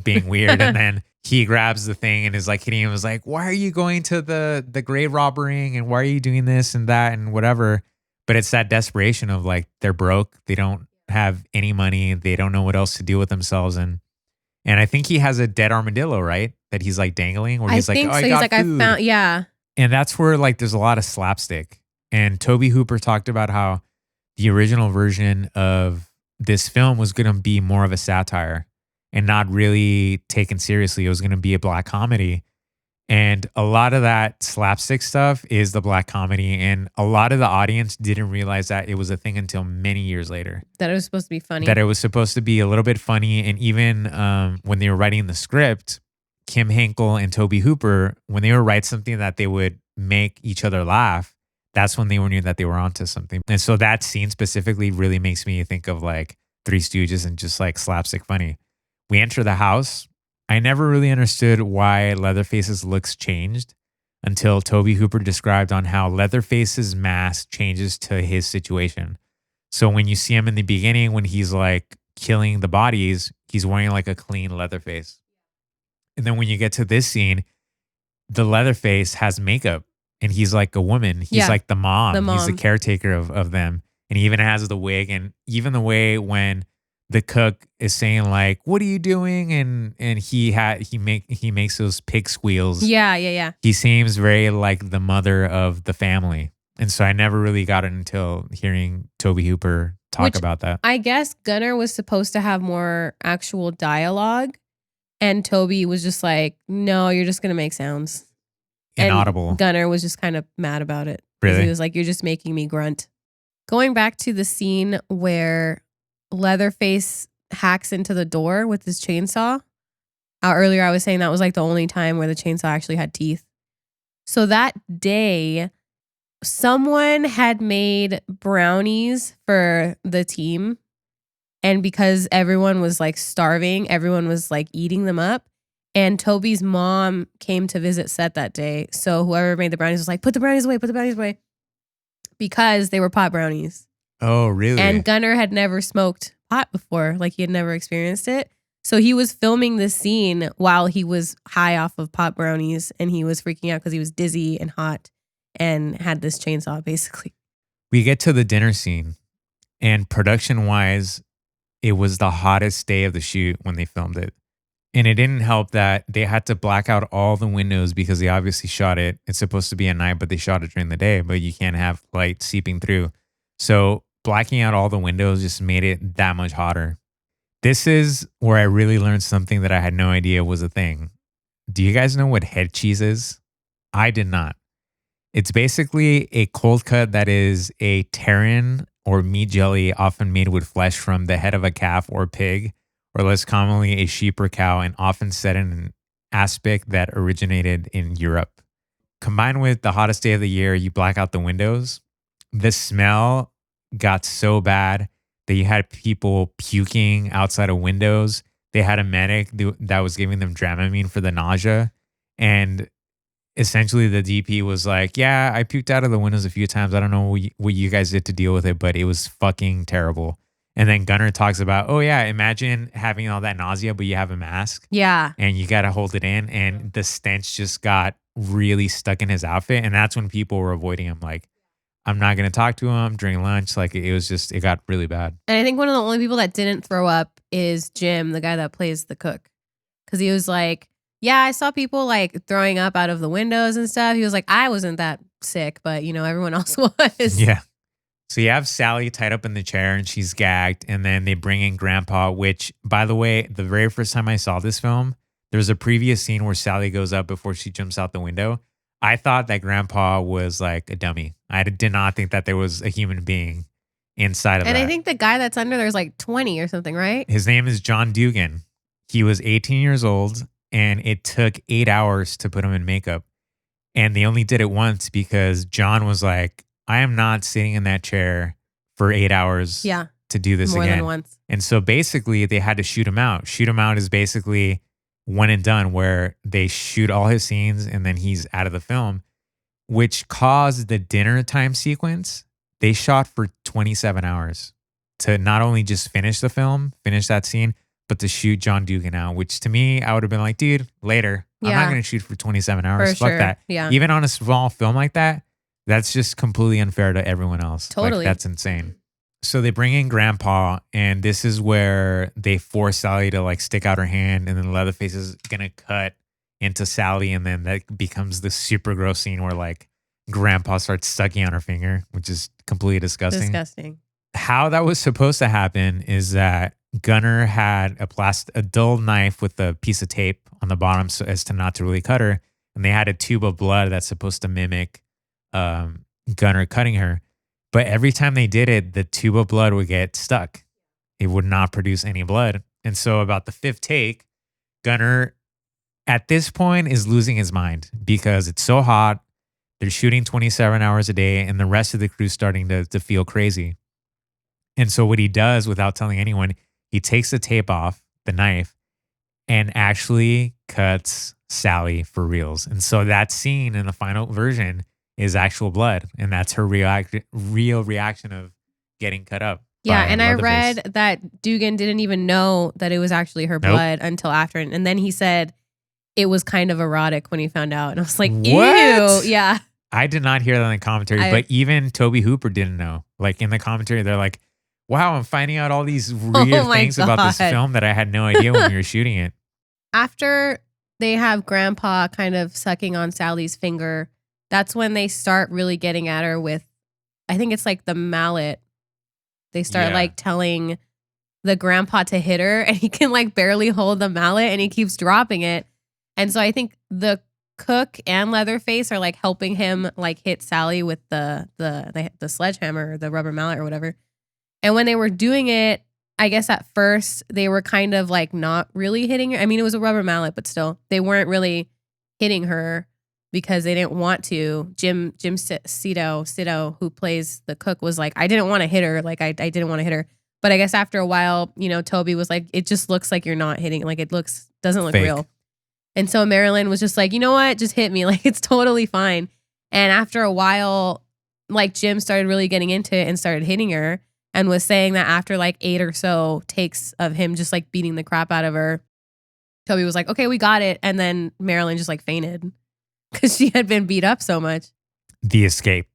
being weird. And then he grabs the thing and is like hitting him. Was like, why are you going to the grave robbering and why are you doing this and that and whatever? But it's that desperation of like they're broke. They don't have any money. They don't know what else to do with themselves. And I think he has a dead armadillo, right? That he's like dangling where he's like, oh, I got food. I found, And that's where like there's a lot of slapstick. And Tobe Hooper talked about how the original version of this film was going to be more of a satire and not really taken seriously. It was going to be a black comedy. And a lot of that slapstick stuff is the black comedy. And a lot of the audience didn't realize that it was a thing until many years later. That it was supposed to be funny. That it was supposed to be a little bit funny. And even when they were writing the script, Kim Henkel and Tobe Hooper, when they would write something that they would make each other laugh, that's when they knew that they were onto something. And so that scene specifically really makes me think of like Three Stooges and just like slapstick funny. We enter the house. I never really understood why Leatherface's looks changed until Tobe Hooper described on how Leatherface's mask changes to his situation. So when you see him in the beginning, when he's like killing the bodies, he's wearing like a clean Leatherface. And then when you get to this scene, the Leatherface has makeup. and he's like a woman. He's Yeah. like the mom. The He's the mom. caretaker of them. And he even has the wig. And even the way when the cook is saying like, "What are you doing?" and he makes those pig squeals. Yeah. He seems very like the mother of the family. And so I never really got it until hearing Toby Hooper talk about that. I guess Gunnar was supposed to have more actual dialogue, and Toby was just like, "No, you're just gonna make sounds." Inaudible. And Gunnar was just kind of mad about it. 'Cause Really? He was like, "You're just making me grunt." Going back to the scene where Leatherface hacks into the door with his chainsaw. Earlier, I was saying that was like the only time where the chainsaw actually had teeth. So that day, someone had made brownies for the team. And because everyone was like starving, everyone was like eating them up. And Toby's mom came to visit set that day. So whoever made the brownies was like, put the brownies away. Because they were pot brownies. Oh, really? And Gunnar had never smoked pot before. Like he had never experienced it. So he was filming this scene while he was high off of pot brownies. And he was freaking out because he was dizzy and hot and had this chainsaw basically. We get to the dinner scene, and production-wise, it was the hottest day of the shoot when they filmed it. And it didn't help that they had to black out all the windows because they obviously shot it. It's supposed to be at night, but they shot it during the day, but you can't have light seeping through. So blacking out all the windows just made it that much hotter. This is where I really learned something that I had no idea was a thing. Do you guys know what head cheese is? I did not. It's basically a cold cut that is a terrin or meat jelly often made with flesh from the head of a calf or pig, or less commonly a sheep or cow, and often set in an aspect that originated in Europe. Combined with the hottest day of the year, you black out the windows. The smell got so bad that you had people puking outside of windows. They had a medic that was giving them Dramamine for the nausea. And essentially the DP was like, "Yeah, I puked out of the windows a few times. I don't know what you guys did to deal with it, but it was fucking terrible." And then Gunnar talks about, "Oh yeah, imagine having all that nausea, but you have a mask Yeah. and you got to hold it in." And the stench just got really stuck in his outfit. And that's when people were avoiding him. Like, I'm not going to talk to him during lunch. Like it got really bad. And I think one of the only people that didn't throw up is Jim, the guy that plays the cook. Because he was like, "Yeah, I saw people like throwing up out of the windows and stuff." He was like, "I wasn't that sick, but everyone else was." Yeah. So you have Sally tied up in the chair and she's gagged, and then they bring in Grandpa, which, by the way, the very first time I saw this film, there's a previous scene where Sally goes up before she jumps out the window. I thought that Grandpa was like a dummy. I did not think that there was a human being inside of And that. I think the guy that's under there's like 20 or something, right? His name is John Dugan. He was 18 years old, and it took 8 hours to put him in makeup. And they only did it once because John was like, "I am not sitting in that chair for 8 hours Yeah. to do this More again." than once. And so basically they had to shoot him out. Shoot him out is basically one and done, where they shoot all his scenes and then he's out of the film, which caused the dinner time sequence. They shot for 27 hours to not only just finish the film, finish that scene, but to shoot John Dugan out, which to me, I would have been like, "Dude, later. I'm Yeah. not going to shoot for 27 hours. For Fuck sure. that." Yeah. Even on a small film like that, that's just completely unfair to everyone else. Totally. Like, that's insane. So they bring in Grandpa, and this is where they force Sally to like stick out her hand, and then Leatherface is going to cut into Sally, and then that becomes the super gross scene where like Grandpa starts sucking on her finger, which is completely disgusting. Disgusting. How that was supposed to happen is that Gunnar had a dull knife with a piece of tape on the bottom so as to not to really cut her, and they had a tube of blood that's supposed to mimic Gunnar cutting her. But every time they did it, the tube of blood would get stuck. It would not produce any blood. And so about the fifth take, Gunnar at this point is losing his mind because it's so hot. They're shooting 27 hours a day, and the rest of the crew's starting to feel crazy. And so what he does without telling anyone, he takes the tape off, the knife, and actually cuts Sally for reals. And so that scene in the final version is actual blood. And that's her real reaction of getting cut up. Yeah, by and I Leatherface. read that Dugan didn't even know that it was actually her Nope. blood until after. And then he said it was kind of erotic when he found out. And I was like, What? ew. Yeah. I did not hear that in the commentary, but even Toby Hooper didn't know. Like in the commentary, they're like, wow, I'm finding out all these weird things about this film that I had no idea when we were shooting it. After they have Grandpa kind of sucking on Sally's finger, that's when they start really getting at her with, I think it's like the mallet. They start like telling the grandpa to hit her, and he can like barely hold the mallet and he keeps dropping it. And so I think the cook and Leatherface are like helping him like hit Sally with the sledgehammer or the rubber mallet or whatever. And when they were doing it, I guess at first they were kind of like not really hitting her. I mean, it was a rubber mallet, but still they weren't really hitting her because they didn't want to. Jim Sito, who plays the cook, was like, I didn't want to hit her. Like I didn't want to hit her. But I guess after a while, you know, Toby was like, it just looks like you're not hitting. Like doesn't look fake. real. And so Marilyn was just like, you know what? Just hit me. Like it's totally fine. And after a while, like Jim started really getting into it and started hitting her and was saying that after like 8 or so takes of him just like beating the crap out of her, Toby was like, okay, we got it. And then Marilyn just like fainted because she had been beat up so much. The escape.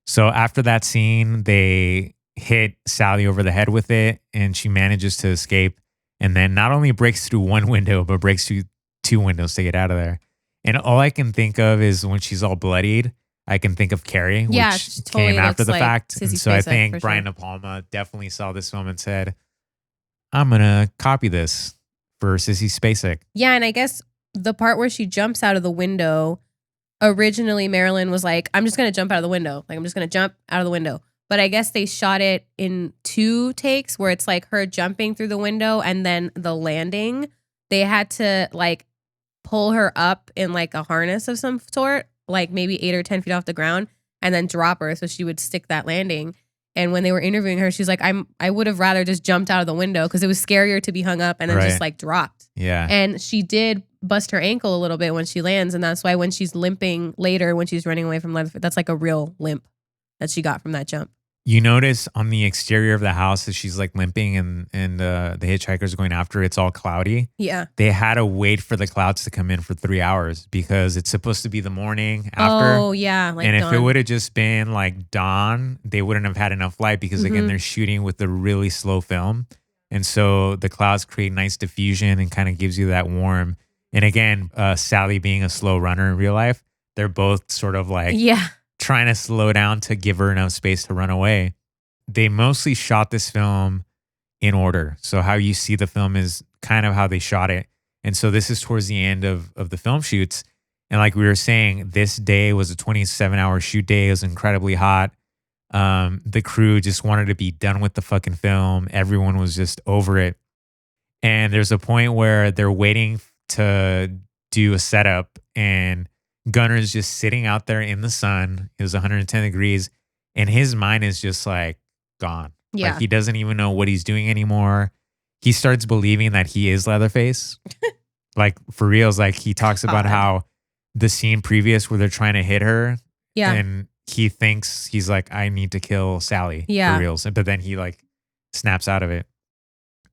So after that scene, they hit Sally over the head with it and she manages to escape. And then not only breaks through one window, but breaks through 2 windows to get out of there. And all I can think of is when she's all bloodied, I can think of Carrie, which totally came after the like fact. Sissy And so I Spacek, think for Brian sure. De Palma definitely saw this film and said, I'm going to copy this for Sissy Spacek. Yeah, and I guess the part where she jumps out of the window, originally Marilyn was like, I'm just going to jump out of the window. Like, I'm just going to jump out of the window. But I guess they shot it in 2 takes where it's like her jumping through the window and then the landing. They had to like pull her up in like a harness of some sort, like maybe 8 or 10 feet off the ground, and then drop her so she would stick that landing. And when they were interviewing her, she's like, I would have rather just jumped out of the window because it was scarier to be hung up and then just like dropped. Yeah. And she did bust her ankle a little bit when she lands. And that's why when she's limping later, when she's running away from Leatherface, that's like a real limp that she got from that jump. You notice on the exterior of the house as she's like limping and the hitchhiker's going after her, it's all cloudy. Yeah. They had to wait for the clouds to come in for 3 hours because it's supposed to be the morning after. Oh, yeah. Like and dawn. if it would have just been like dawn, they wouldn't have had enough light because again, they're shooting with a really slow film. And so the clouds create nice diffusion and kind of gives you that warm. And again, Sally being a slow runner in real life, they're both sort of like trying to slow down to give her enough space to run away. They mostly shot this film in order. So how you see the film is kind of how they shot it. And so this is towards the end of the film shoots. And like we were saying, this day was a 27-hour shoot day. It was incredibly hot. The crew just wanted to be done with the fucking film. Everyone was just over it. And there's a point where they're waiting to do a setup and Gunner's just sitting out there in the sun. It was 110 degrees and his mind is just like gone. Yeah. Like he doesn't even know what he's doing anymore. He starts believing that he is Leatherface. Like for reals, like he talks about how the scene previous where they're trying to hit her. Yeah. And he thinks he's like, I need to kill Sally. Yeah. For reals. But then he like snaps out of it.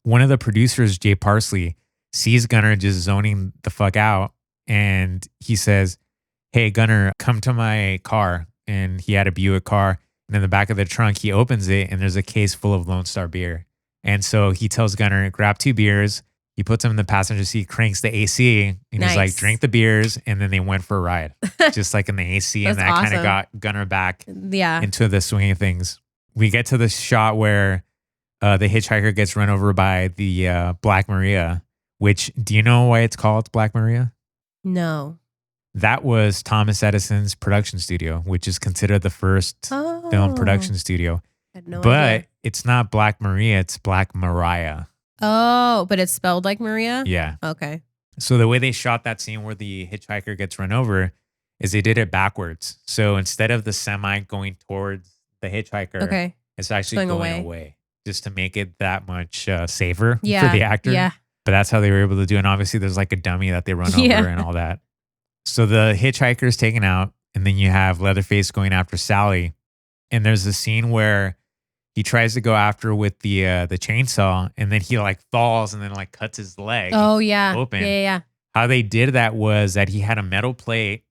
One of the producers, Jay Parsley, sees Gunner just zoning the fuck out. And he says, hey, Gunner, come to my car. And he had a Buick car. And in the back of the trunk, he opens it and there's a case full of Lone Star beer. And so he tells Gunner, grab 2 beers. He puts them in the passenger seat, cranks the AC, and he's like, drink the beers. And then they went for a ride, just like in the AC. And that kind of got Gunner back into the swing of things. We get to the shot where the hitchhiker gets run over by the Black Maria, which, do you know why it's called Black Maria? No. That was Thomas Edison's production studio, which is considered the first film production studio. Had no but idea. It's not Black Maria, it's Black Mariah. Oh, but it's spelled like Maria? Yeah. Okay. So the way they shot that scene where the hitchhiker gets run over is they did it backwards. So instead of the semi going towards the hitchhiker, it's actually going away just to make it that much safer for the actor. Yeah. But that's how they were able to do it. And obviously there's like a dummy that they run over and all that. So the hitchhiker is taken out and then you have Leatherface going after Sally. And there's a scene where he tries to go after her with the chainsaw and then he like falls and then like cuts his leg open. Yeah. How they did that was that he had a metal plate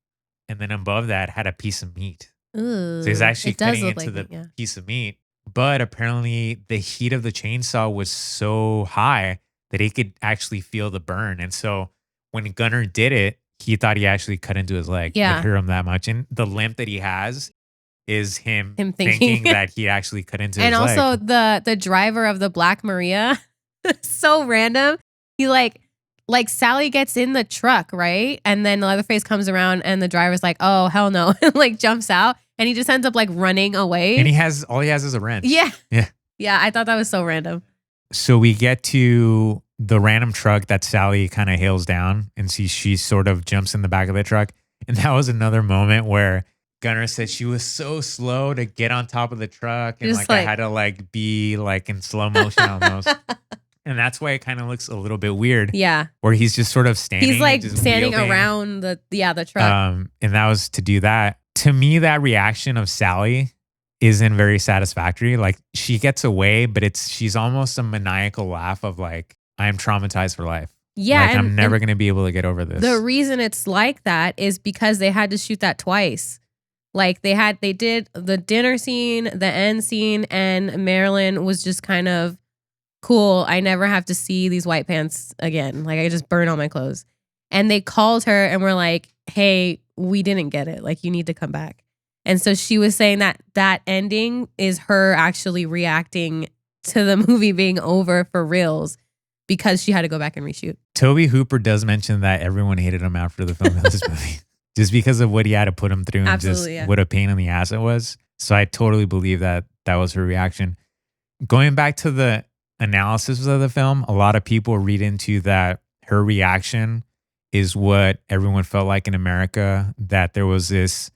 and then above that had a piece of meat. Ooh, So he's actually it does cutting look into like the meat, yeah. piece of meat. But apparently the heat of the chainsaw was so high that he could actually feel the burn. And so when Gunnar did it, he thought he actually cut into his leg. Yeah. It hurt him that much. And the limp that he has is him Him thinking thinking. that he actually cut into And his leg. also the driver of the Black Maria, so random. He like Sally gets in the truck, right? And then Leatherface comes around and the driver's like, oh, hell no. And like jumps out and he just ends up like running away. And all he has is a wrench. Yeah. Yeah. Yeah, I thought that was so random. So we get to the random truck that Sally kind of hails down and she sort of jumps in the back of the truck. And that was another moment where Gunnar said she was so slow to get on top of the truck. And Just I had to like be like in slow motion almost. And that's why it kind of looks a little bit weird. Yeah. Where he's just sort of standing. He's like just standing wielding. around the truck. And that was to do that. To me, that reaction of Sally isn't very satisfactory. Like she gets away, but she's almost a maniacal laugh of like, I'm traumatized for life. Yeah. Like I'm never going to be able to get over this. The reason it's like that is because they had to shoot that twice. Like they did the dinner scene, the end scene, and Marilyn was just kind of cool. I never have to see these white pants again. Like I just burn all my clothes. And they called her and were like, hey, we didn't get it. Like you need to come back. And so she was saying that ending is her actually reacting to the movie being over for reals because she had to go back and reshoot. Toby Hooper does mention that everyone hated him after the film of this movie. Just because of what he had to put him through and Absolutely, just yeah. what a pain in the ass it was. So I totally believe that was her reaction. Going back to the analysis of the film, a lot of people read into that her reaction is what everyone felt like in America, that there was this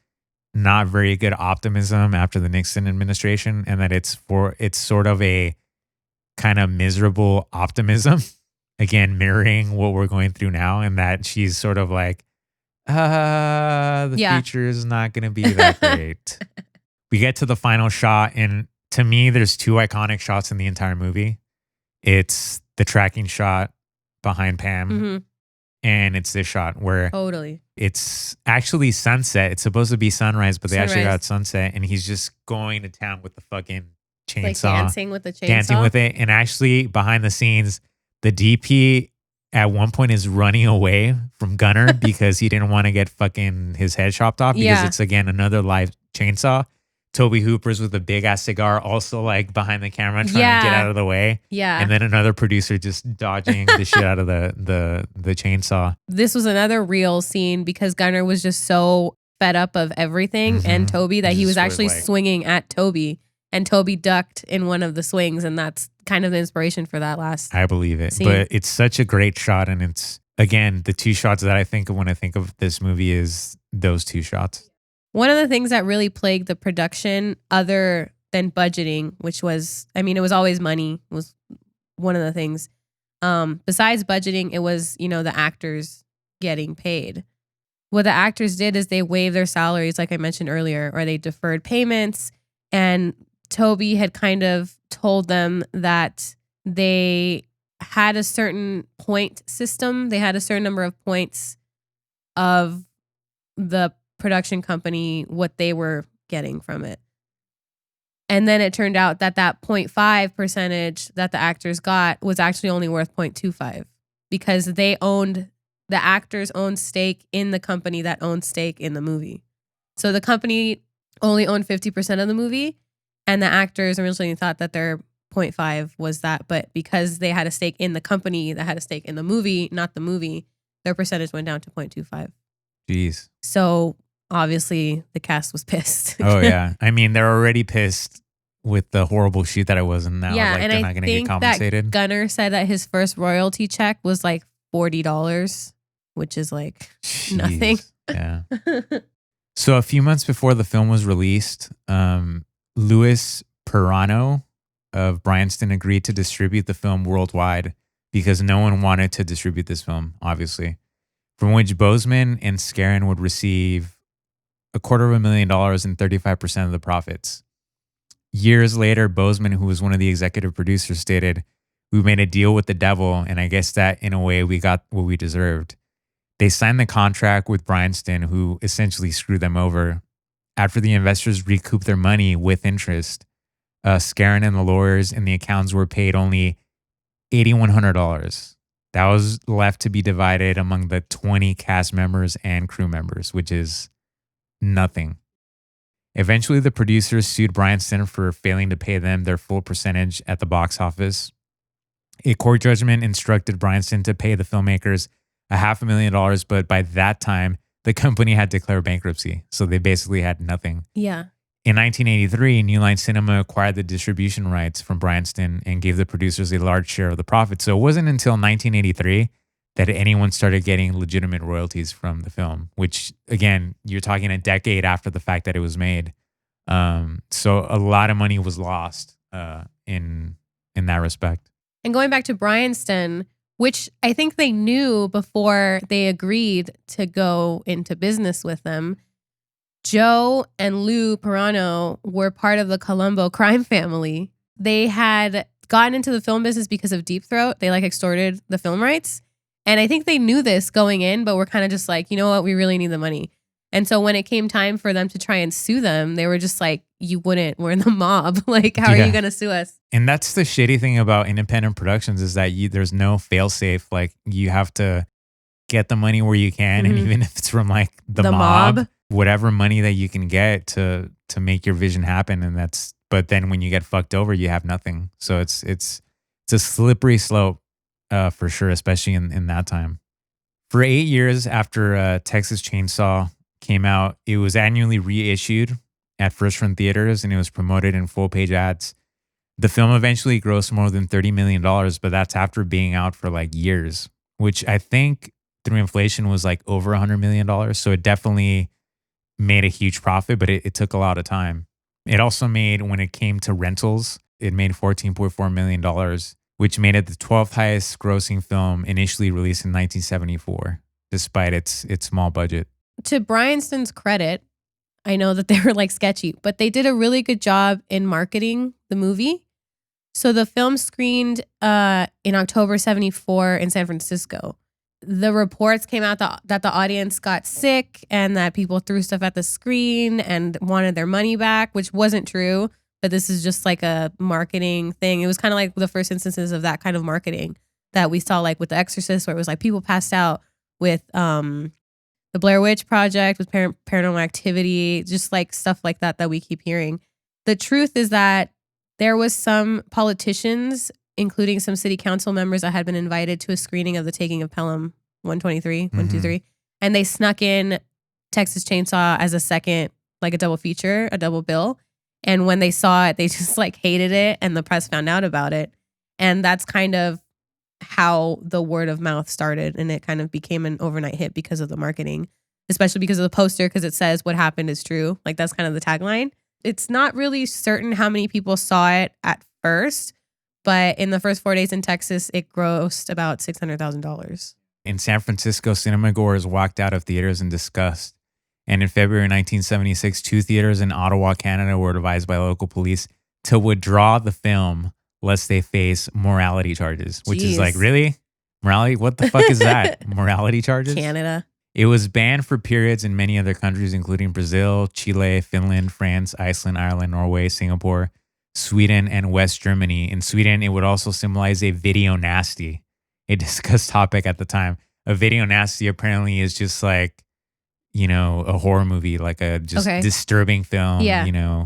not very good optimism after the Nixon administration and that it's sort of a kind of miserable optimism. Again, mirroring what we're going through now, and that she's sort of like, the future is not going to be that great. We get to the final shot, and to me, there's two iconic shots in the entire movie. It's the tracking shot behind Pam, and it's this shot where Totally. it's actually sunset. It's supposed to be sunrise, but they actually Sunrise. got sunset, and he's just going to town with the fucking chainsaw. Like dancing with the chainsaw. Dancing with it. And actually, behind the scenes, the DP at one point is running away from Gunnar because he didn't want to get fucking his head chopped off because Yeah. it's, again, another live chainsaw. Toby Hooper's with a big ass cigar, also like behind the camera trying to get out of the way. Yeah. And then another producer just dodging the shit out of the chainsaw. This was another real scene because Gunnar was just so fed up of everything and Toby that he was actually swinging at Toby, and Toby ducked in one of the swings, and that's kind of the inspiration for that last. I believe it. scene. But it's such a great shot, and it's, again, the two shots that I think of when I think of this movie is those two shots. One of the things that really plagued the production, other than budgeting, which was, I mean, it was always money, was one of the things. Besides budgeting, it was, the actors getting paid. What the actors did is they waived their salaries, like I mentioned earlier, or they deferred payments. And Toby had kind of told them that they had a certain point system. They had a certain number of points of the production company, what they were getting from it. And then it turned out that 0.5 percentage that the actors got was actually only worth 0.25 because the actors owned stake in the company that owned stake in the movie. So the company only owned 50% of the movie, and the actors originally thought that their 0.5 was that, but because they had a stake in the company that had a stake in the movie, not the movie, their percentage went down to 0.25. Jeez. So obviously the cast was pissed. Oh, yeah. I mean, they're already pissed with the horrible shoot that it was, and now Yeah, like, and they're I not going to get think compensated. that Gunnar said that his first royalty check was like $40, which is like Jeez. nothing. Yeah. So a few months before the film was released, Louis Pirano of Bryanston agreed to distribute the film worldwide because no one wanted to distribute this film, obviously, from which Boseman and Scarron would receive $250,000 and 35% of the profits. Years later, Boseman, who was one of the executive producers, stated, "We made a deal with the devil, and I guess that in a way we got what we deserved." They signed the contract with Bryanston, who essentially screwed them over. After the investors recouped their money with interest, Scarron and the lawyers and the accountants were paid only $8,100. That was left to be divided among the 20 cast members and crew members, which is nothing. Eventually, the producers sued Bryanston for failing to pay them their full percentage at the box office. A court judgment instructed Bryanston to pay the filmmakers $500,000, but by that time, the company had declared bankruptcy, so they basically had nothing. Yeah. In 1983, New Line Cinema acquired the distribution rights from Bryanston and gave the producers a large share of the profit. So it wasn't until 1983 that anyone started getting legitimate royalties from the film, which, again, you're talking a decade after the fact that it was made. So a lot of money was lost in that respect. And going back to Bryanston, which I think they knew before they agreed to go into business with them, Joe and Lou Pirano were part of the Colombo crime family. They had gotten into the film business because of Deep Throat. They extorted the film rights. And I think they knew this going in, but were kind of just like, you know what, we really need the money. And so when it came time for them to try and sue them, they were just like, you wouldn't, we're in the mob. How are you going to sue us? And that's the shitty thing about independent productions is that there's no fail safe. You have to get the money where you can. And even if it's from the mob, whatever money that you can get to make your vision happen. And but then when you get fucked over, you have nothing. So it's a slippery slope for sure, especially in that time. For 8 years after Texas Chainsaw came out, it was annually reissued at first run theaters and it was promoted in full page ads. The film eventually grossed more than $30 million, but that's after being out for years, which I think through inflation was over $100 million. So it definitely made a huge profit, but it took a lot of time. It also made, when it came to rentals, it made $14.4 million, which made it the 12th highest grossing film initially released in 1974, despite its small budget. To Bryanston's credit, I know that they were sketchy, but they did a really good job in marketing the movie. So the film screened in October 74 in San Francisco. The reports came out that the audience got sick and that people threw stuff at the screen and wanted their money back, which wasn't true. But this is just a marketing thing. It was kind of the first instances of that kind of marketing that we saw with The Exorcist, where it was people passed out with the Blair Witch Project, with Paranormal Activity, just stuff like that we keep hearing. The truth is that there was some politicians, including some city council members that had been invited to a screening of The Taking of Pelham 123, and they snuck in Texas Chainsaw as a second, a double feature, a double bill. And when they saw it, they just hated it, and the press found out about it. And that's kind of how the word of mouth started, and it kind of became an overnight hit because of the marketing, especially because of the poster, because it says what happened is true. That's kind of the tagline. It's not really certain how many people saw it at first, but in the first 4 days in Texas, it grossed about $600,000. In San Francisco, cinema goers walked out of theaters in disgust. And in February 1976, 2 theaters in Ottawa, Canada were advised by local police to withdraw the film lest they face morality charges, which is really? Morality? What the fuck is that? Morality charges? Canada. It was banned for periods in many other countries, including Brazil, Chile, Finland, France, Iceland, Ireland, Norway, Singapore, Sweden, and West Germany. In Sweden, it would also symbolize a video nasty, a discussed topic at the time. A video nasty apparently is just a horror movie, a disturbing film. Yeah.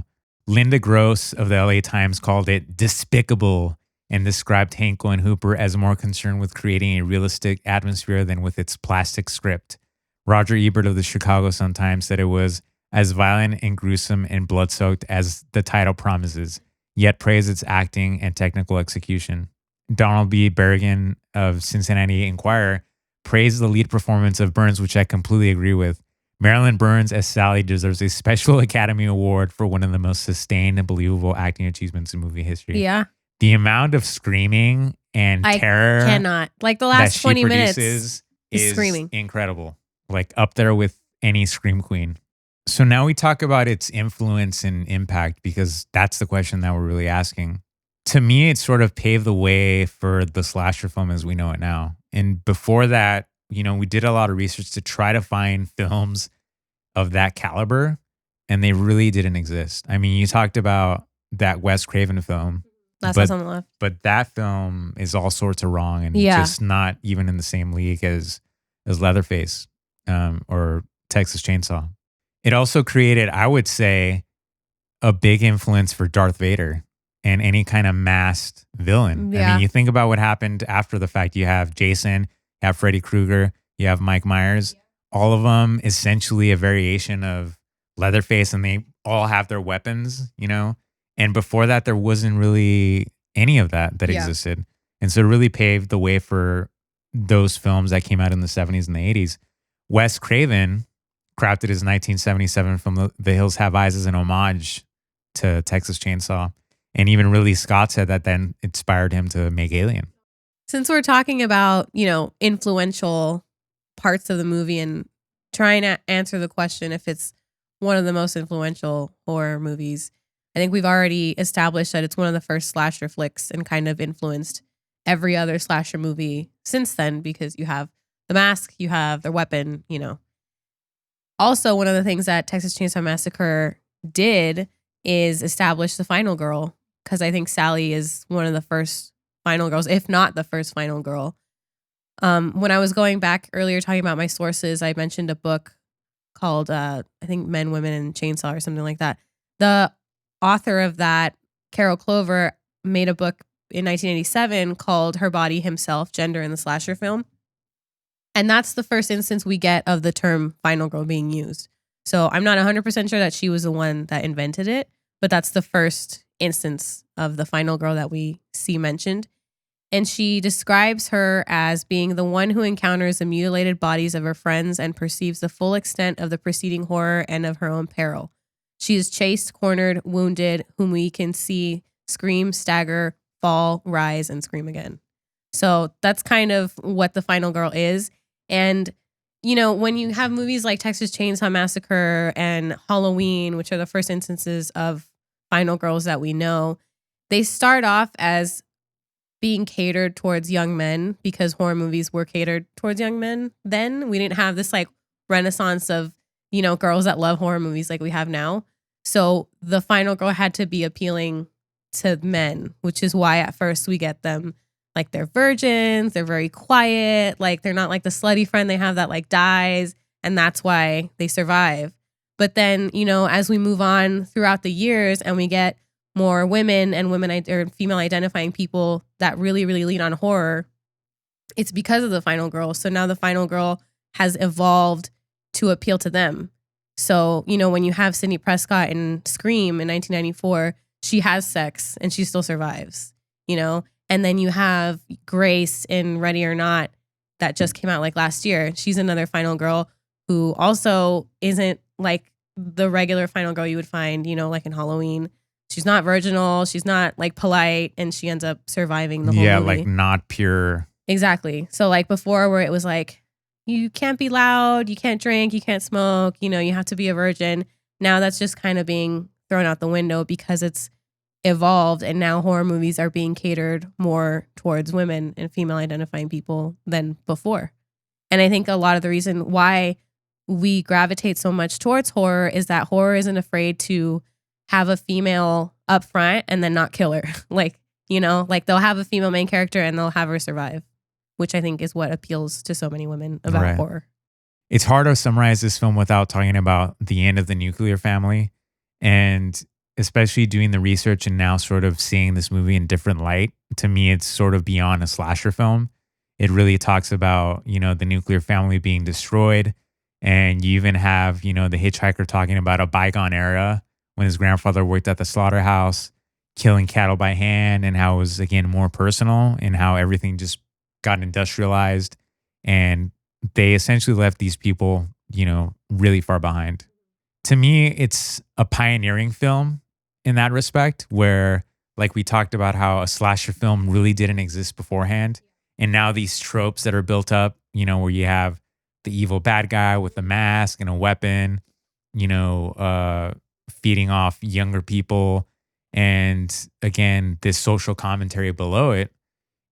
Linda Gross of the LA Times called it despicable and described Hankel and Hooper as more concerned with creating a realistic atmosphere than with its plastic script. Roger Ebert of the Chicago Sun-Times said it was as violent and gruesome and blood-soaked as the title promises, yet praised its acting and technical execution. Donald B. Berrigan of Cincinnati Enquirer praised the lead performance of Burns, which I completely agree with. Marilyn Burns as Sally deserves a special Academy Award for one of the most sustained and believable acting achievements in movie history. Yeah. The amount of screaming and terror I cannot. The last 20 minutes is screaming. Incredible. Up there with any scream queen. So now we talk about its influence and impact, because that's the question that we're really asking. To me, it sort of paved the way for the slasher film as we know it now. And before that, we did a lot of research to try to find films of that caliber, and they really didn't exist. I mean, you talked about that Wes Craven film, Last House on the Left. but that film is all sorts of wrong and Yeah. just not even in the same league as Leatherface or Texas Chainsaw. It also created, I would say, a big influence for Darth Vader and any kind of masked villain. I Yeah. mean, you think about what happened after the fact. You have Jason, you have Freddy Krueger, you have Mike Myers. All of them essentially a variation of Leatherface, and they all have their weapons, And before that, there wasn't really any of that Yeah. existed. And so it really paved the way for those films that came out in the 70s and the 80s. Wes Craven crafted his 1977 film The Hills Have Eyes as an homage to Texas Chainsaw. And even Ridley Scott said that then inspired him to make Alien. Since we're talking about, influential parts of the movie and trying to answer the question if it's one of the most influential horror movies, I think we've already established that it's one of the first slasher flicks and kind of influenced every other slasher movie since then, because you have the mask, you have their weapon, Also, one of the things that Texas Chainsaw Massacre did is establish the final girl, because I think Sally is one of the first final girls, if not the first final girl. When I was going back earlier talking about my sources, I mentioned a book called, I think Men, Women, and Chainsaw or something like that. The author of that, Carol Clover, made a book in 1987 called Her Body, Himself, Gender in the Slasher Film. And that's the first instance we get of the term final girl being used. So I'm not 100% sure that she was the one that invented it, but that's the first instance of the final girl that we see mentioned. And she describes her as being the one who encounters the mutilated bodies of her friends and perceives the full extent of the preceding horror and of her own peril. She is chased, cornered, wounded, whom we can see scream, stagger, fall, rise, and scream again. So that's kind of what the final girl is. And, when you have movies like Texas Chainsaw Massacre and Halloween, which are the first instances of final girls that we know, they start off as being catered towards young men, because horror movies were catered towards young men then. We didn't have this renaissance of, girls that love horror movies like we have now. So the final girl had to be appealing to men, which is why at first we get them they're virgins, they're very quiet, they're not like the slutty friend they have that dies, and that's why they survive. But then, as we move on throughout the years and we get more women and or female identifying people that really, really lean on horror, it's because of the final girl. So now the final girl has evolved to appeal to them. So, when you have Sidney Prescott in Scream in 1994, she has sex and she still survives, And then you have Grace in Ready or Not that just came out last year. She's another final girl who also isn't the regular final girl you would find, in Halloween. She's not virginal. She's not polite, and she ends up surviving the whole movie. Yeah, not pure. Exactly. So before, where it was you can't be loud, you can't drink, you can't smoke, you have to be a virgin. Now that's just kind of being thrown out the window because it's evolved, and now horror movies are being catered more towards women and female identifying people than before. And I think a lot of the reason why we gravitate so much towards horror is that horror isn't afraid to have a female up front and then not kill her. They'll have a female main character and they'll have her survive, which I think is what appeals to so many women about horror. It's hard to summarize this film without talking about the end of the nuclear family, and especially doing the research and now sort of seeing this movie in different light. To me, it's sort of beyond a slasher film. It really talks about, the nuclear family being destroyed. And you even have, the hitchhiker talking about a bygone era when his grandfather worked at the slaughterhouse, killing cattle by hand, and how it was, again, more personal, and how everything just got industrialized. And they essentially left these people, really far behind. To me, it's a pioneering film in that respect, where we talked about how a slasher film really didn't exist beforehand. And now these tropes that are built up, where you have the evil bad guy with a mask and a weapon, feeding off younger people. And again, this social commentary below it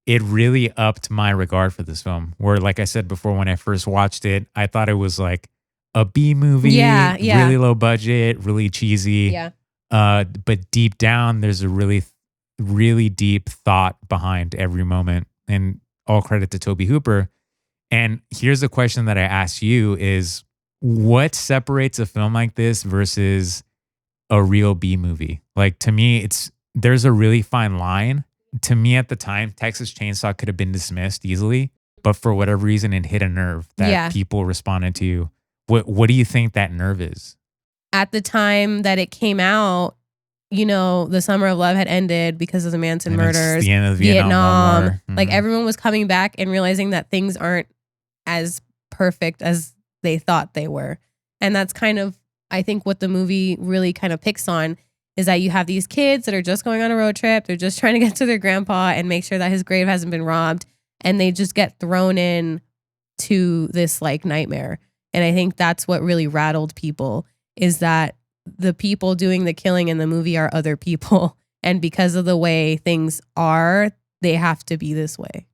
it really upped my regard for this film. Where, like I said before, when I first watched it, I thought it was like a B movie, Yeah. really low budget, really cheesy. Yeah. But deep down, there's a really, really deep thought behind every moment. And all credit to Toby Hooper. And here's a question that I ask you is, what separates a film like this versus a real B movie? Like, to me, there's a really fine line. To me at the time, Texas Chainsaw could have been dismissed easily, but for whatever reason, it hit a nerve that people responded to. What do you think that nerve is? At the time that it came out, the Summer of Love had ended because of the Manson murders. The end of the Vietnam War. Like, everyone was coming back and realizing that things aren't as perfect as they thought they were. And that's kind of, I think, what the movie really kind of picks on, is that you have these kids that are just going on a road trip. They're just trying to get to their grandpa and make sure that his grave hasn't been robbed. And they just get thrown in to this like nightmare. And I think that's what really rattled people, is that the people doing the killing in the movie are other people. And because of the way things are, they have to be this way.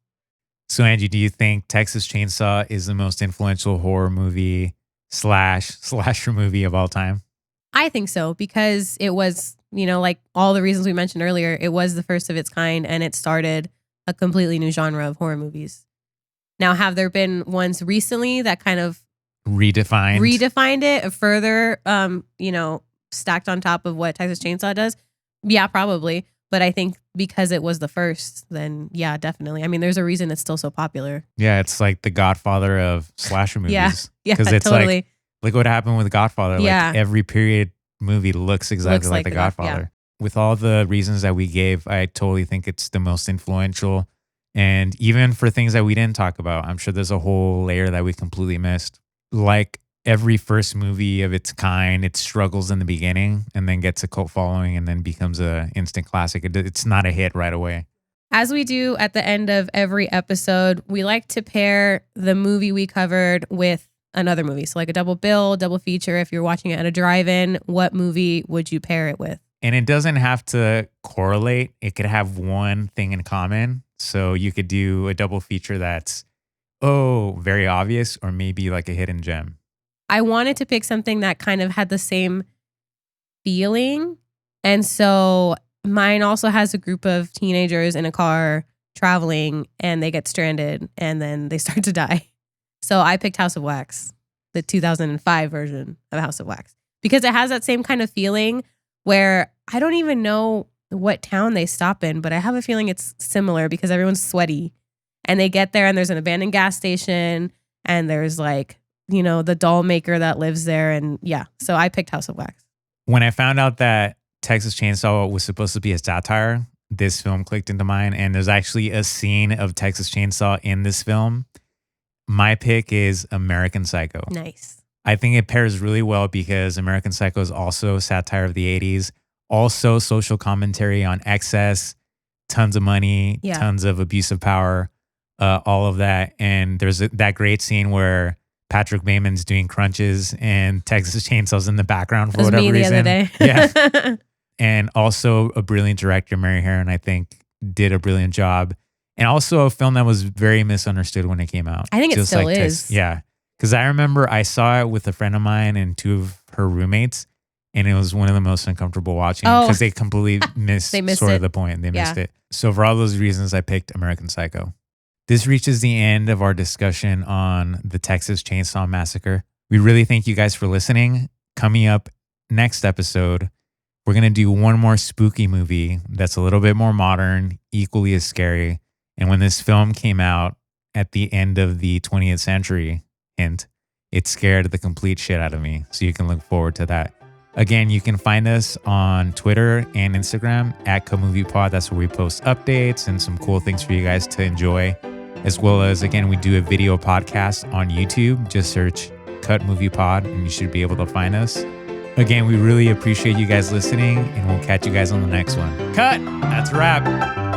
So, Angie, do you think Texas Chainsaw is the most influential horror movie / slasher movie of all time? I think so, because it was, like all the reasons we mentioned earlier, it was the first of its kind, and it started a completely new genre of horror movies. Now, have there been ones recently that kind of redefined it further, stacked on top of what Texas Chainsaw does? Yeah, probably. But I think because it was the first, then yeah, definitely. I mean, there's a reason it's still so popular. Yeah, it's like the Godfather of slasher movies. Yeah, because it's totally. like, look what happened with Godfather. Yeah. Like, every period movie looks exactly like The Godfather. Yeah. With all the reasons that we gave, I totally think it's the most influential. And even for things that we didn't talk about, I'm sure there's a whole layer that we completely missed. Like every first movie of its kind, it struggles in the beginning and then gets a cult following and then becomes an instant classic. It's not a hit right away. As we do at the end of every episode, we like to pair the movie we covered with another movie. So like a double bill, double feature. If you're watching it at a drive-in, what movie would you pair it with? And it doesn't have to correlate. It could have one thing in common. So you could do a double feature that's, very obvious, or maybe like a hidden gem. I wanted to pick something that kind of had the same feeling. And so mine also has a group of teenagers in a car traveling, and they get stranded and then they start to die. So I picked House of Wax, the 2005 version of House of Wax, because it has that same kind of feeling where I don't even know what town they stop in, but I have a feeling it's similar because everyone's sweaty and they get there and there's an abandoned gas station and there's like, the doll maker that lives there. And yeah, so I picked House of Wax. When I found out that Texas Chainsaw was supposed to be a satire, this film clicked into mine. And there's actually a scene of Texas Chainsaw in this film. My pick is American Psycho. Nice. I think it pairs really well because American Psycho is also satire of the 80s, also social commentary on excess, tons of money, tons of abuse of power, all of that. And there's that great scene where Patrick Bateman's doing crunches and Texas Chainsaw's in the background for whatever reason. The other day. Yeah. And also a brilliant director, Mary Herron, I think, did a brilliant job. And also a film that was very misunderstood when it came out. I think it still is. Yeah. Because I remember I saw it with a friend of mine and two of her roommates, and it was one of the most uncomfortable watching because they completely missed sort of the point. They missed it. So for all those reasons, I picked American Psycho. This reaches the end of our discussion on the Texas Chainsaw Massacre. We really thank you guys for listening. Coming up next episode, we're going to do one more spooky movie that's a little bit more modern, equally as scary. And when this film came out at the end of the 20th century, it scared the complete shit out of me. So you can look forward to that. Again, you can find us on Twitter and Instagram at cutmoviepod. That's where we post updates and some cool things for you guys to enjoy. As well as, again, we do a video podcast on YouTube. Just search Cut Movie Pod and you should be able to find us. Again, we really appreciate you guys listening, and we'll catch you guys on the next one. Cut! That's a wrap.